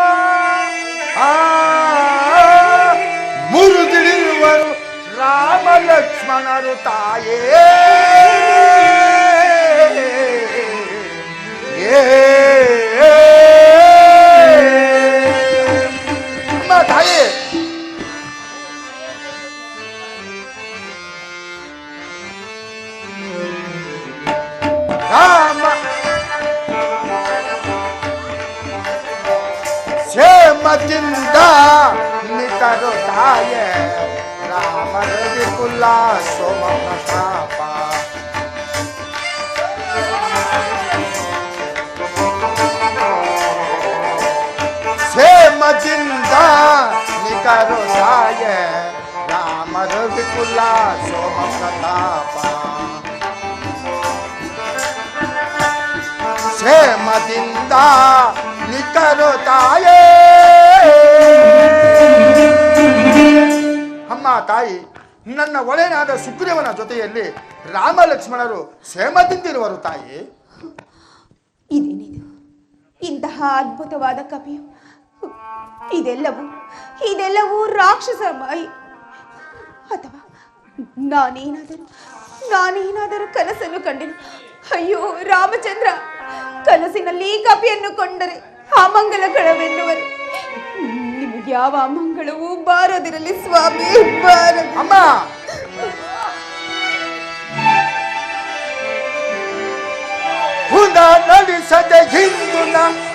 ಮುರುಗಿರುವರು ರಾಮ ಲಕ್ಷ್ಮಣರು ತಾಯೇ. ಅಮ್ಮ ತಾಯೇ, ರಾಮ ಕ್ಷೇಮದಿಂದ ನಿತರು ತಾಯೇ. ರಾಮರ ವಿಪುಲ ಸೋಮ ಪ್ರತಾಪ. ಕ್ಷೇಮದಿಂದ ನಿತರು ತಾಯೇ. ರಾಮರ ವಿಪುಲ ಸೋಮ ಪ್ರತಾಪ. ಕ್ಷೇಮದಿಂದ ನಿತರು ತಾಯೇ. ಅಮ್ಮ ತಾಯಿ, ನನ್ನ ಒಳೆನಾದ ಸುಗ್ರೀವನ ಜೊತೆಯಲ್ಲಿ ರಾಮ ಲಕ್ಷ್ಮಣರು ಕ್ಷೇಮದಿಂದಿರುವರು ತಾಯಿ. ಇದೇನಿದು? ಇಂತಹ ಅದ್ಭುತವಾದ ಕವಿಯು ಇದೆಲ್ಲವೂ ರಾಕ್ಷಸ ಮಾಯಿ, ಅಥವಾ ನಾನೇನಾದರೂ ಕನಸನ್ನು ಕಂಡೆನು. ಅಯ್ಯೋ ರಾಮಚಂದ್ರ, ಕನಸಿನಲ್ಲಿ ಕಪಿಯನ್ನು ಕೊಂಡರೆ ಅಮಂಗಲಗಳವೆನ್ನುವರು. ನಿಮಗೆ ಯಾವ ಅಮಂಗಳವೂ ಬಾರದಿರಲಿ ಸ್ವಾಮಿ, ಬಾರದು. ಅಮ್ಮ, ಹುದ ನಡೆಸದೆ ಹಿಂದು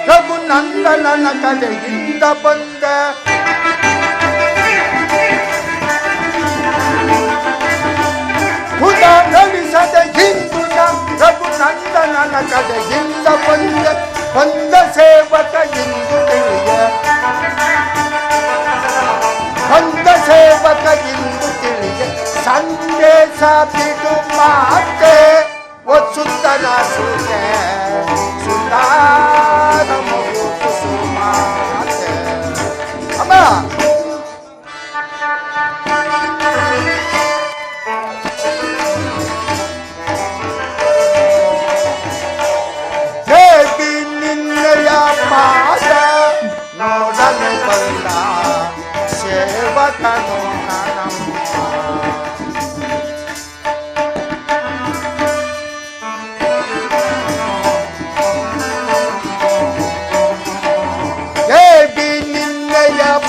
ರಘುನಂದನನ ಕಡೆಯಿಂದ ಬಂದ. ಹುದ ನಡೆಸದೆ ಹಿಂದು ರಘುನಂದನನ ಕಡೆಯಿಂದ ಬಂದ ಸೇವಕ ಇಂದು ತಿಳಿಯ. ಬಂದ ಸೇವಕ ಇಂದು ತಿಳಿಯ ಸಂದೇಶ ಬಿಡು ಮಾತೆ. ಸುಂದರ ಸುತೆ ಸುಂದರ ಮಗು ಕುಸುಮಾತೆ. ಅಮ್ಮ, ದೇವಿ ನಿನ್ನಯ ಪಾದ ನೋಡಲು ಬಲ್ಲ ಸೇವಕನು ನನ್ನಮ್ಮ.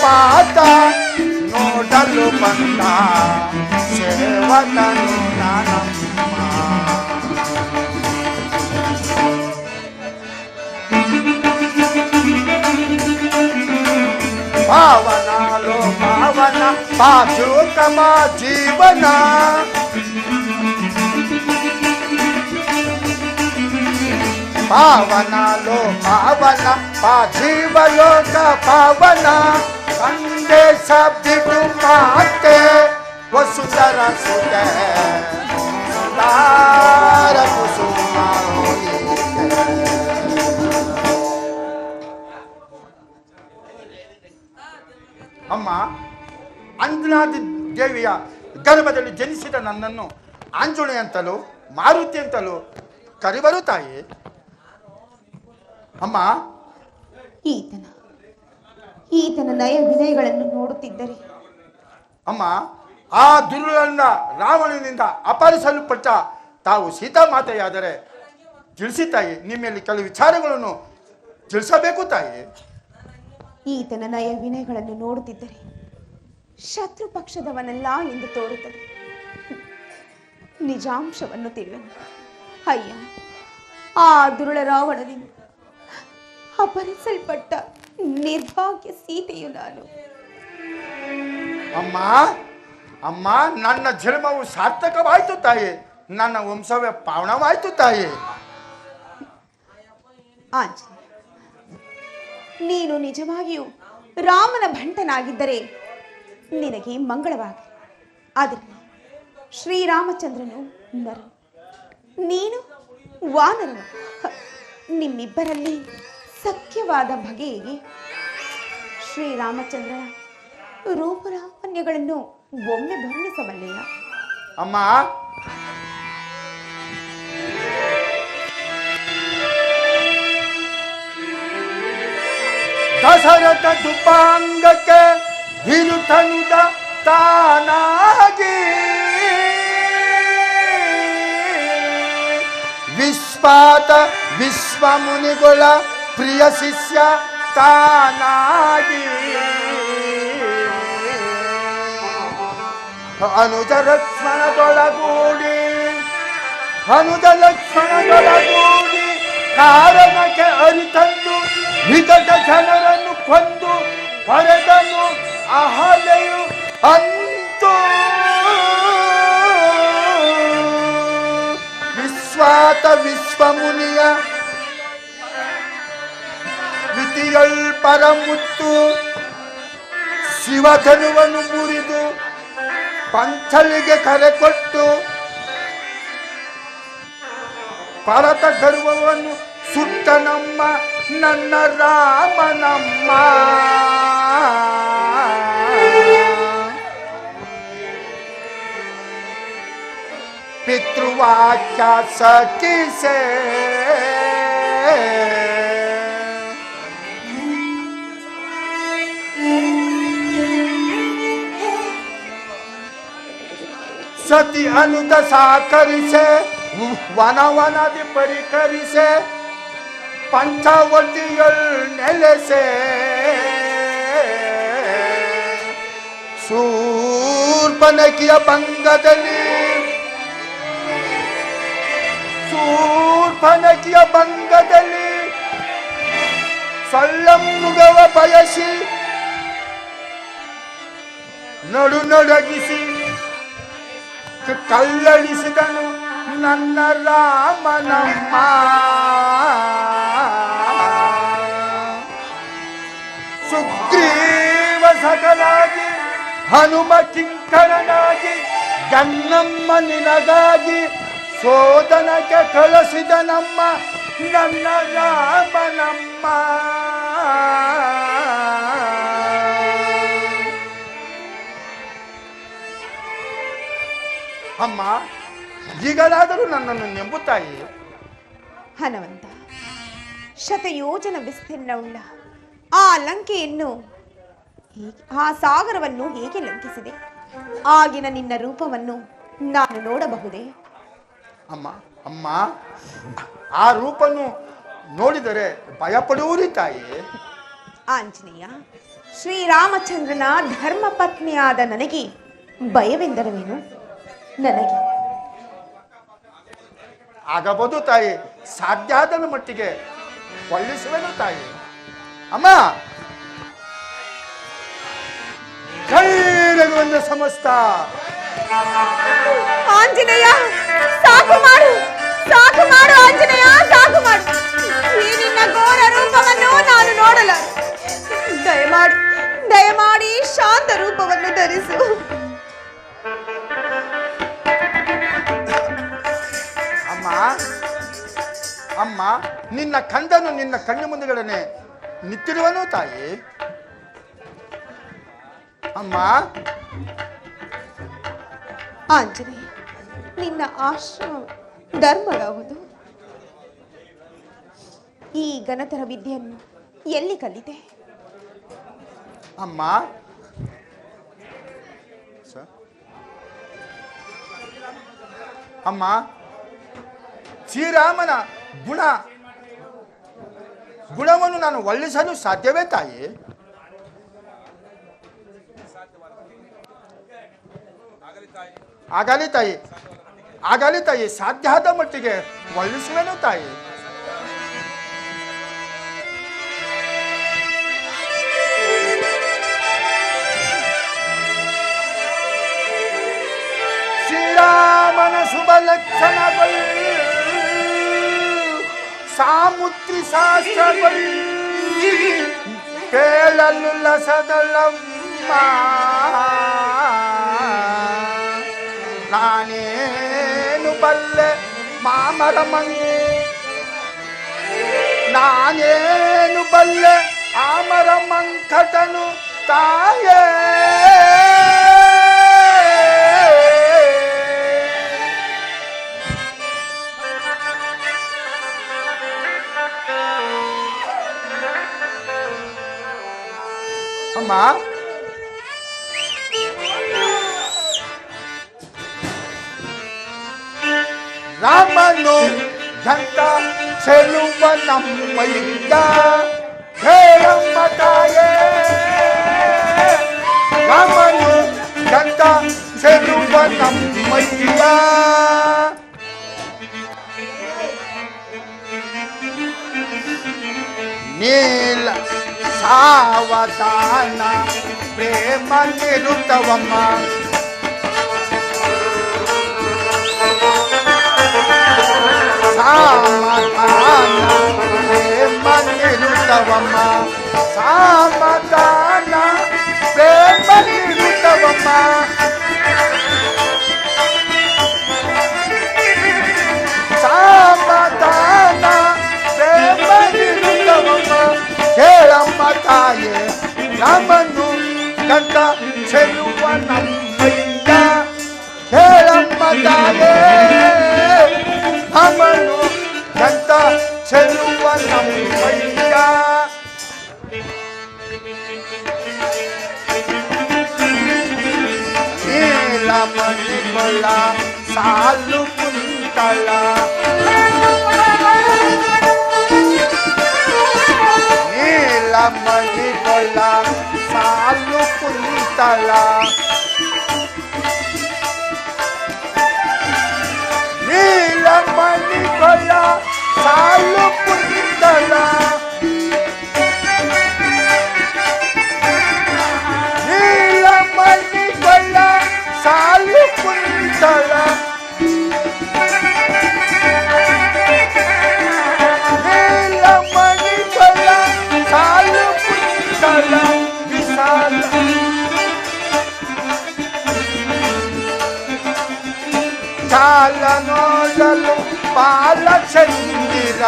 ಪಾದ ನೋಡಲು ಬಂದ ಸೇವಕನು ನಾನಮ್ಮ. ಪಾವನಾಲೋ ಪಾವನ ಪಾಚುಕಮ ಜೀವನ. ಪಾವನಾಲೋ ಪಾವನ ಪಾಜೀವಲೋಕ ಪಾವನ. ಸಂದೇಶ ಬಿಡು ಮಾತೆ ವಸುಂಧರ ಸುತೆ ಸುಂದರ ಕುಸುಮ. ಅಮ್ಮ, ಅಂಜನಾದಿ ದೇವಿಯ ಗರ್ಭದಲ್ಲಿ ಜನಿಸಿದ ನನ್ನನ್ನು ಆಂಜುಣೆ ಅಂತಲೂ ಮಾರುತಿ ಅಂತಲೂ ಕರಿಬರು ತಾಯಿ. ಅಮ್ಮ, ಈತನ ನಯ ವಿನಯಗಳನ್ನು ನೋಡುತ್ತಿದ್ದರೆ ಅಮ್ಮ, ಆ ದುರ್ಯೋಧನ ರಾವಣನಿಂದ ಅಪಹರಿಸಲ್ಪಟ್ಟ ತಾವು ಸೀತಾಮಾತೆಯಾದರೆ ತಿಳಿಸಿ ತಾಯಿ, ನಿಮ್ಮಲ್ಲಿ ಕೆಲವು ವಿಚಾರಗಳನ್ನು ತಿಳಿಸಬೇಕು ತಾಯಿ. ಈತನ ನಯ ವಿನಯಗಳನ್ನು ನೋಡುತ್ತಿದ್ದರೆ ಶತ್ರು ಪಕ್ಷದವನಲ್ಲ ಎಂದು ತೋರುತ್ತದೆ. ನಿಜಾಂಶವನ್ನು ತಿಳಿಯನು. ಅಯ್ಯ, ಆ ದುರುಳ ರಾವಣನಿಂದ ಅಪಹರಿಸಲ್ಪಟ್ಟ ನಿರ್ಭಾಗ್ಯ ಸೀತೆಯು ನಾನು. ಅಮ್ಮ ಅಮ್ಮ, ನನ್ನ ಜನ್ಮವು ಸಾರ್ಥಕವಾಯಿತು ತಾಯಿ, ನನ್ನ ವಂಶವೇ ಪಾವನವಾಯಿತು ತಾಯಿ. ಆಂಜನೇಯ, ನೀನು ನಿಜವಾಗಿಯೂ ರಾಮನ ಭಂಟನಾಗಿದ್ದರೆ ನಿನಗೆ ಮಂಗಳವಾಗಲಿ. ಆದರೆ ಶ್ರೀರಾಮಚಂದ್ರನು ನರನು, ನೀನು ವಾನರನು. ನಿಮ್ಮಿಬ್ಬರಲ್ಲಿ ಸಖ್ಯವಾದ ಬಗೆಗೆ ಶ್ರೀರಾಮಚಂದ್ರನ ರೂಪಲಾವಣ್ಯಗಳನ್ನು ಒಮ್ಮೆ ವರ್ಣಿಸಬಲ್ಲೆಯ? ಅಮ್ಮ, ದಶರಥ ದುಪಾಂಗಕ್ಕೆ ಹಿರುತನುದ ತಾನಾಗಿ ವಿಶ್ವಾತ ವಿಶ್ವಮುನಿಗಳ ಪ್ರಿಯ ಶಿಷ್ಯ ತಾನಾಗಿ ಅನುಜ ಲಕ್ಷ್ಮಣದೊಳಗೂಡಿ ಕಾರಣಕ್ಕೆ ಅರಿತಂದು ವಿಕಟ ಜನರನ್ನು ಕೊಂದು ಹೊರೆದನು ಅಹಲೆಯು ಅಂತೂ ವಿಶ್ವಾತ ವಿಶ್ವಮುನಿಯ ಪರಮುತ್ತು ಶಿವಧನುವನ್ನು ಮುರಿದು ಪಂಚಲಿಗೆ ಕರೆ ಕೊಟ್ಟು ಪರತ ಗರ್ವವನ್ನು ಸುಟ್ಟ ನಮ್ಮ ನನ್ನ ರಾಮನಮ್ಮ. ಪಿತೃವಾಕ್ಯ ಸಕಿಸೆ ಸತಿ ಅನುದ ಸಾಕರಿಸೆ ವನವನದಿ ಪರಿಕರಿಸೆ ಪಂಚವಟಿಯಲ್ ನೆಲೆಸೆ ಶೂರ್ಪನಖಿಯ ಭಂಗದಲ್ಲಿ ಸಲ್ಲಮೃಗವ ಬಯಸಿ ನಡುನಡಗಿಸಿ ಕಲ್ಲಳಿಸಿದನು ನನ್ನ ರಾಮನಮ್ಮ. ಸುಗ್ರೀವ ಸಕಲಾಗಿ ಹನುಮ ಕಿಂಕರನಾಗಿ ಗನ್ನಮ್ಮ ನಿನಗಾಗಿ ಸೋದನಕ್ಕೆ ಕಳಿಸಿದ ನಮ್ಮ ನನ್ನ ರಾಮನಮ್ಮ. ಅಮ್ಮ, ಈಗಲಾದರೂ ನನ್ನನ್ನು ನೆಂಬುತ್ತಾಯಿ. ಹನುಮಂತ, ಶತಯೋಜನ ವಿಸ್ತೀರ್ಣವುಳ್ಳ ಆ ಲಂಕೆಯನ್ನು ಆ ಸಾಗರವನ್ನು ಹೇಗೆ ಲಂಕಿಸಿದೆ? ಆಗಿನ ನಿನ್ನ ರೂಪವನ್ನು ನಾನು ನೋಡಬಹುದೇ? ಅಮ್ಮ ಅಮ್ಮ, ಆ ರೂಪನ್ನು ನೋಡಿದರೆ ಭಯಪಡುವುದೇ ತಾಯಿ. ಆಂಜನೇಯ, ಶ್ರೀರಾಮಚಂದ್ರನ ಧರ್ಮಪತ್ನಿಯಾದ ನನಗೆ ಭಯವೆಂದರೇನು? ನನಗೆ ಆಗಬಹುದು ತಾಯಿ, ಸಾಧ್ಯ ಆದ ಮಟ್ಟಿಗೆ ಒಳ್ಳಿಸುವೆನು ತಾಯಿ. ಅಮ್ಮ, ಕೈರಗುವಂತ ಸಮಸ್ತ ಆಂಜನೇಯ, ಸಾಕು ಮಾಡು ಆಂಜನೇಯ, ಸಾಕು ಮಾಡು. ಈ ನಿನ್ನ ಘೋರ ರೂಪವನ್ನು ನಾನು ನೋಡಲ. ದಯಮಾಡಿ ಶಾಂತ ರೂಪವನ್ನು ಧರಿಸು. ಅಮ್ಮ, ನಿನ್ನ ಕಂದನು ನಿನ್ನ ಕಣ್ಣು ಮುಂದೆಗಡೆ ನಿಂತಿರುವನು ತಾಯಿ. ಅಮ್ಮ, ಆಂಜನೇಯ, ನಿನ್ನ ಆಶ್ರಮ ಧರ್ಮ ಯಾವುದು? ಈ ಘನತರ ವಿದ್ಯೆಯನ್ನು ಎಲ್ಲಿ ಕಲಿತೆ? ಅಮ್ಮ, ಅಮ್ಮ, ಶ್ರೀರಾಮನ ಗುಣವನ್ನು ನಾನು ಒಲಿಸಲು ಸಾಧ್ಯವೇ ತಾಯಿ? ಆಗಲಿ ತಾಯಿ, ಸಾಧ್ಯ ಆದ ಮಟ್ಟಿಗೆ ಒಲಿಸುವೆನು ತಾಯಿ. ಶ್ರೀರಾಮನ ಶುಭ ಲಕ್ಷಣಗಳು, ಸಾಮುದ್ರಿ ಶಾಸ್ತ್ರಗಳು ಕೇಳಲು ಲಸದಳಮ್ಮ. ನಾನೇನು ಬಲ್ಲೆ ನಾನೇನು ಬಲ್ಲೆ ಆಮರ ಮಂಕಟನು ತಾಯೇ. ಅಮ್ಮ, ರಾಮನು ಗಂಟ ಚೆಲುವ ನಮ್ಮಯ್ಯ ಹೇಳಮ್ಮ ತಾಯೇ. ರಾಮನು ಗಂಟ ಚೆಲುವ ನಮ್ಮಯ್ಯ. ನೀಲ ಸಾವಧಾನ ಪ್ರೇಮ ನಿರುತವಮ್ಮ. ಸಾಮಧಾನ ಪ್ರೇಮ ನಿರುತವಮ್ಮ. ಸಾಮಧಾನ ಪ್ರೇಮ ನಿರುತವಮ್ಮ. ಸಾಮಧಾನ ಪ್ರೇಮ ನಿರುತವಮ್ಮ. ಹೇಳಮ್ಮ ತಾಯೇ, ರಾಮನು ಗಂಟ ಚೆಲುವ ನಮ್ಮಯ್ಯ. ಹೇಳಮ್ಮ ತಾಯೇ, ರಾಮನು ಗಂಟ ಚೆಲುವ ನಮ್ಮಯ್ಯ. ನೀಲಮಣಿಗಳ ಸಾಲು ಕುಂತಳ, ನೀಲಮಣಿಗಳ ಸಾಲು ಕುಂತಳ. ನೀಲಮಣಿಗಳ ಸಾಲು ಕುಂತಳ. ನೀಲಮಣಿಗಳ ಸಾಲು ಕುಂತಳ. ನೀಲಮಣಿಗಳ ಸಾಲು ಕುಂತಳ. ವಿಶಾಲ ಚಾಲ ನೋಡಲು ಬಾಲ ಚಂದಿರ.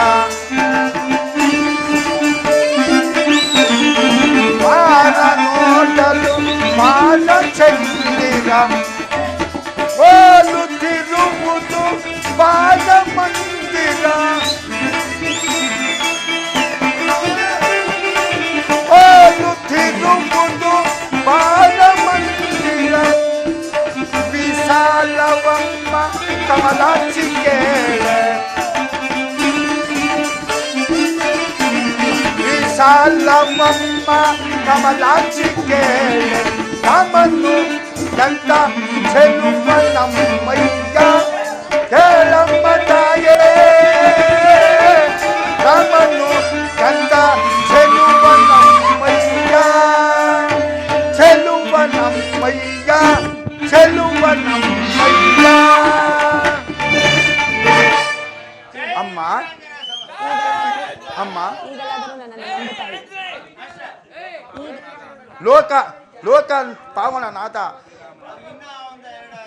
ಬಾಲ ನೋಡಲು ಬಾಲ ಚಂದಿರ. ಓಲುತ್ತಿರುವುದು ಬಾಲ ಮಂದಿರ. ಓಲುತ್ತಿರುವುದು ಬಾಲ ಮಂದಿರ. ವಿಶಾಲವಮ್ಮ ಕಮಲಾಕ್ಷಿ ಕೇಳೆ. ವಿಶಾಲವಮ್ಮ ಕಮಲಾಕ್ಷಿ ಕೇಳೆ. ರಾಮನು ಗಂಟ ಚೆಲುವ ನಮ್ಮಯ್ಯ. ಹೇಳಮ್ಮ ತಾಯೇ, ರಾಮನು ಗಂಟ ಚೆಲುವ ನಮ್ಮಯ್ಯ. ಚೆಲುವ ನಮ್ಮಯ್ಯ, ಚೆಲುವ ನಮ್ಮಯ್ಯ. ಅಮ್ಮ, ಅಮ್ಮ, ಲೋಕ ಪಾವನನಾದ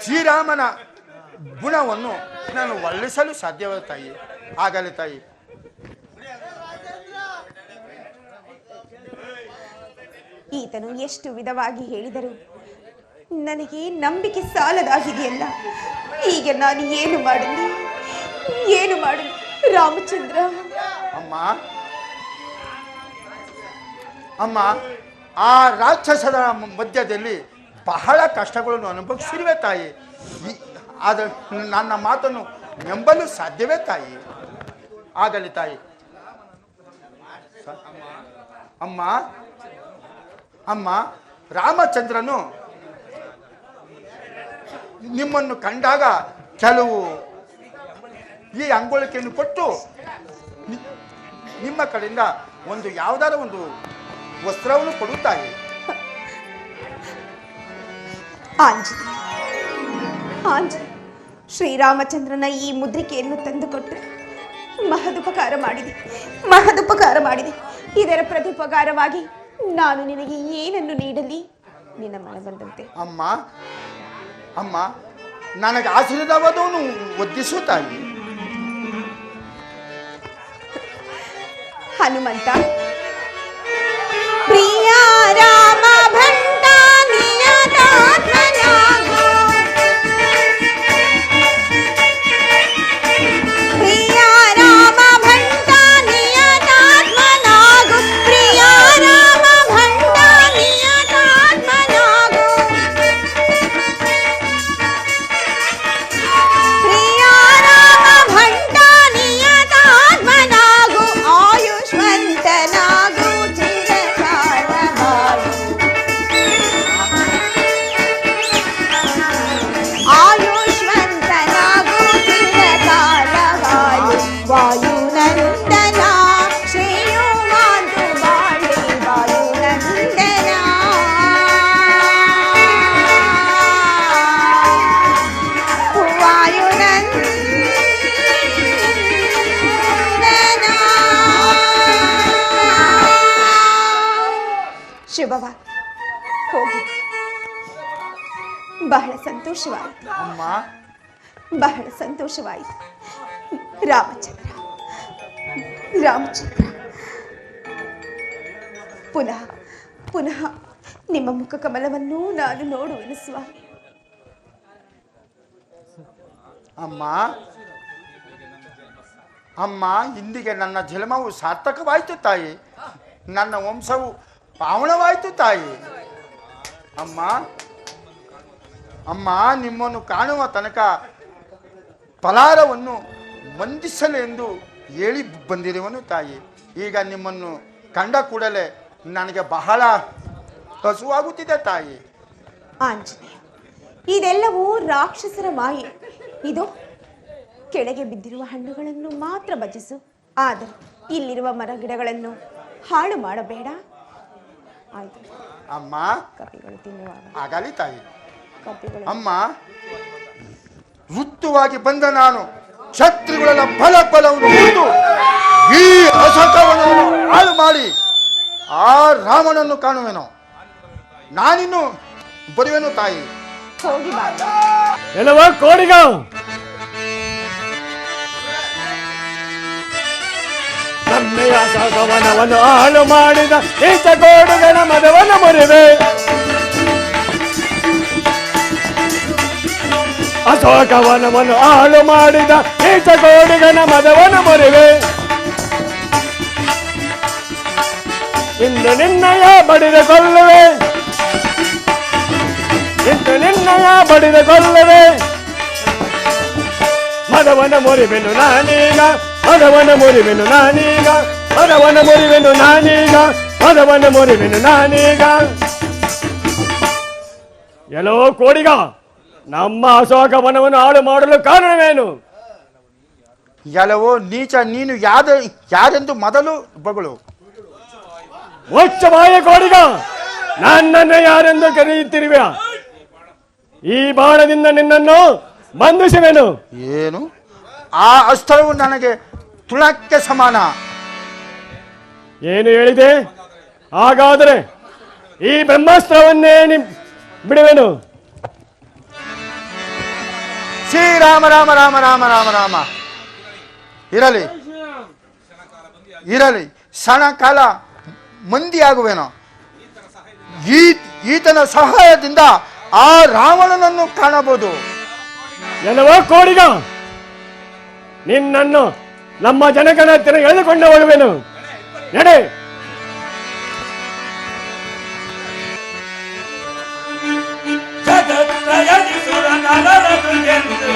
ಶ್ರೀರಾಮನ ಗುಣವನ್ನು ನಾನು ಒಲಿಸಲು ಸಾಧ್ಯವೇ ತಾಯಿ? ಆಗಲಿ ತಾಯಿ. ಈತನು ಎಷ್ಟು ವಿಧವಾಗಿ ಹೇಳಿದರು ನನಗೆ ನಂಬಿಕೆ ಸಾಲದಾಗಿದೆಯಲ್ಲ. ಈಗ ನಾನು ಏನು ಮಾಡಲಿ, ಏನು ಮಾಡಲಿ ರಾಮಚಂದ್ರ? ಅಮ್ಮ, ಅಮ್ಮ, ಆ ರಾಕ್ಷಸರ ಮಧ್ಯದಲ್ಲಿ ಬಹಳ ಕಷ್ಟಗಳನ್ನು ಅನುಭವಿಸಿರುವೆ ತಾಯಿ. ಆದರೆ ನನ್ನ ಮಾತನ್ನು ನಂಬಲು ಸಾಧ್ಯವೇ ತಾಯಿ? ಆಗಲಿ ತಾಯಿ. ಅಮ್ಮ ಅಮ್ಮ, ರಾಮಚಂದ್ರನು ನಿಮ್ಮನ್ನು ಕಂಡಾಗ ಕೆಲವು ಈ ಅಂಗೋಳಿಕೆಯನ್ನು ಕೊಟ್ಟು ನಿಮ್ಮ ಕಡೆಯಿಂದ ಒಂದು ಯಾವುದಾರ ಒಂದು ವಸ್ತ್ರವನ್ನು ಕೊಡುತ್ತಾಯಿ. ಆಂಜನೇಯ, ಶ್ರೀರಾಮಚಂದ್ರನ ಈ ಮುದ್ರಿಕೆಯನ್ನು ತಂದುಕೊಟ್ಟು ಮಹದುಪಕಾರ ಮಾಡಿದೆ. ಇದರ ಪ್ರತ್ಯುಪಕಾರವಾಗಿ ನಾನು ನಿನಗೆ ಏನನ್ನು ನೀಡಲಿ? ನಿನ್ನ ಮನ ಬಂದಂತೆ. ಅಮ್ಮ ಅಮ್ಮ, ನನಗೆ ಆಶೀರ್ವಾದವನ್ನು ಒದ್ದಿಸು ತಾಯಿ. ಹನುಮಂತ, ಪ್ರಿಯ ರಾಮ ಭಂಟ ನಿಯತಾತ್ಮನಾಗು, ಪ್ರಿಯ ರಾಮ ಭಂಟ ನಿಯತಾತ್ಮನಾಗು, ಪ್ರಿಯ ರಾಮ ಭಂಟ ನಿಯತಾತ್ಮನಾಗು, ಪ್ರಿಯ ರಾಮ ಭಂಟ ನಿಯತಾತ್ಮನಾಗು, ಆಯುಷ್ವಂತನಾಗು ಚಿರಕಾಲವಾಗು, ಆಯುಷ್ವಂತನಾಗು ಚಿರಕಾಲವಾಗು, ವಾಯುನಂದನ ಶ್ರೇಯೋಮಾಂತು ಬಾಳಿ ವಾಯುನಂದನ, ಶುಭವಾಗಿ ಹೋಗಿ. ಬಹಳ ಸಂತೋಷವಾಯಿತು, ಅಮ್ಮ ಬಹಳ ಸಂತೋಷವಾಯಿತು. ರಾಮಚಂದ್ರ, ಪುನಃ ಪುನಃ ನಿಮ್ಮ ಮುಖ ಕಮಲವನ್ನು ನಾನು ನೋಡುವೆನು ಸ್ವಾಮಿ. ಅಮ್ಮ ಅಮ್ಮ, ಇಂದಿಗೆ ನನ್ನ ಜನ್ಮವು ಸಾರ್ಥಕವಾಯಿತು ತಾಯಿ. ನನ್ನ ವಂಶವು ಪಾವನವಾಯಿತು ತಾಯಿ. ಅಮ್ಮ ಅಮ್ಮ, ನಿಮ್ಮನ್ನು ಕಾಣುವ ತನಕ ಫಲಾರವನ್ನು ವಂದಿಸಲು ಎಂದು ಹೇಳಿ ಬಂದಿರುವನು ತಾಯಿ. ಈಗ ನಿಮ್ಮನ್ನು ಕಂಡ ಕೂಡಲೇ ನನಗೆ ಬಹಳ ಹಸುವಾಗುತ್ತಿದೆ ತಾಯಿ. ಆಂಜನೇಯ, ಇದೆಲ್ಲವೂ ರಾಕ್ಷಸರ ಮಾಯೆ. ಇದು ಕೆಳಗೆ ಬಿದ್ದಿರುವ ಹಣ್ಣುಗಳನ್ನು ಮಾತ್ರ ಭಜಿಸು, ಆದರೆ ಇಲ್ಲಿರುವ ಮರ ಗಿಡಗಳನ್ನು ಹಾಳು ಮಾಡಬೇಡ. ಆಯ್ತು ಅಮ್ಮ, ಕಪಿಗಳು ತಿನ್ನುವಾಗ. ಆಗಲಿ ತಾಯಿ. ಕಪಿಗಳು ಅಮ್ಮ, ಋತುವಾಗಿ ಬಂದ ನಾನು ಕ್ಷತ್ರಿಗಳ ಬಲವನ್ನು ಹಿಡಿದು ಈ ಅಶೋಕವನ್ನು ಹಾಳು ಮಾಡಿ ಆ ರಾಮನನ್ನು ಕಾಣುವೆನು. ನಾನಿನ್ನು ಬರುವೆನು ತಾಯಿ. ಹೋಗಿ ಬಾ. ಎಲ್ಲವ ಕೋಡಿಗ, ನನ್ನೆಯ ಸಾಗವನವನ್ನು ಹಾಳು ಮಾಡಿದ ಈತ ಕೋಡಿಗನ ಮದವನ್ನು ಮುರಿವೆ, ಅಶೋಕವನವನ್ನು ಹಾಳು ಮಾಡಿದ ಈತ ಕೋಡಿಗನ ಮದವನ್ನು ಮುರಿವೆ, ಇಂದು ನಿನ್ನಯ ಬಡಿದ ಕೊಲ್ಲುವೆ, ಇಂದು ನಿನ್ನಯ ಬಡಿದ ಕೊಲ್ಲುವೆ, ಮದವನ ಮುರಿವೆನು ನಾನೀಗ, ಮದವನ ಮುರಿವೆನು ನಾನೀಗ, ಮದವನ ಮುರಿವೆನು ನಾನೀಗ, ಮದವನ ಮುರಿವೆನು ನಾನೀಗ. ಎಲ್ಲೋ ಕೋಡಿಗ, ನಮ್ಮ ಅಶೋಕವನವನ್ನು ಹಾಳು ಮಾಡಲು ಕಾರಣವೇನು? ಎಲ್ಲವೋ ನೀಚ, ನೀನು ಯಾರೆಂದು ಮೊದಲು ಬಗಳು. ಒಚ್ಚ ಬಾಯ ಕೋಡಿಗ, ನನ್ನನ್ನು ಯಾರೆಂದು ಕರೆಯುತ್ತಿರುವೆ? ಈ ಬಾಣದಿಂದ ನಿನ್ನನ್ನು ಬಂಧಿಸುವೆನು. ಏನು? ಆ ಅಸ್ತ್ರವು ನನಗೆ ತುಳಕ್ಕೆ ಸಮಾನ. ಏನು ಹೇಳಿದೆ? ಹಾಗಾದರೆ ಈ ಬ್ರಹ್ಮಾಸ್ತ್ರವನ್ನೇ ಬಿಡುವೆನು. ಶ್ರೀರಾಮ ರಾಮ ರಾಮ ರಾಮ ರಾಮ ರಾಮ. ಇರಲಿ ಇರಲಿ, ಸಣ ಕಾಲ ಮಂದಿಯಾಗುವೆನು. ಈತನ ಸಹಾಯದಿಂದ ಆ ರಾವಣನನ್ನು ಕಾಣಬಹುದು. ಎಲ್ಲವೋ ಕೋಡಿಗ, ನಿನ್ನನ್ನು ನಮ್ಮ ಜನಕನ ಹತ್ತಿರ ಎಳೆದುಕೊಂಡು ಹೋಗುವೆನು. ನಡೆ. ಜಗತ್ತಯನಿಸುರ ನರರನು ಎಂದು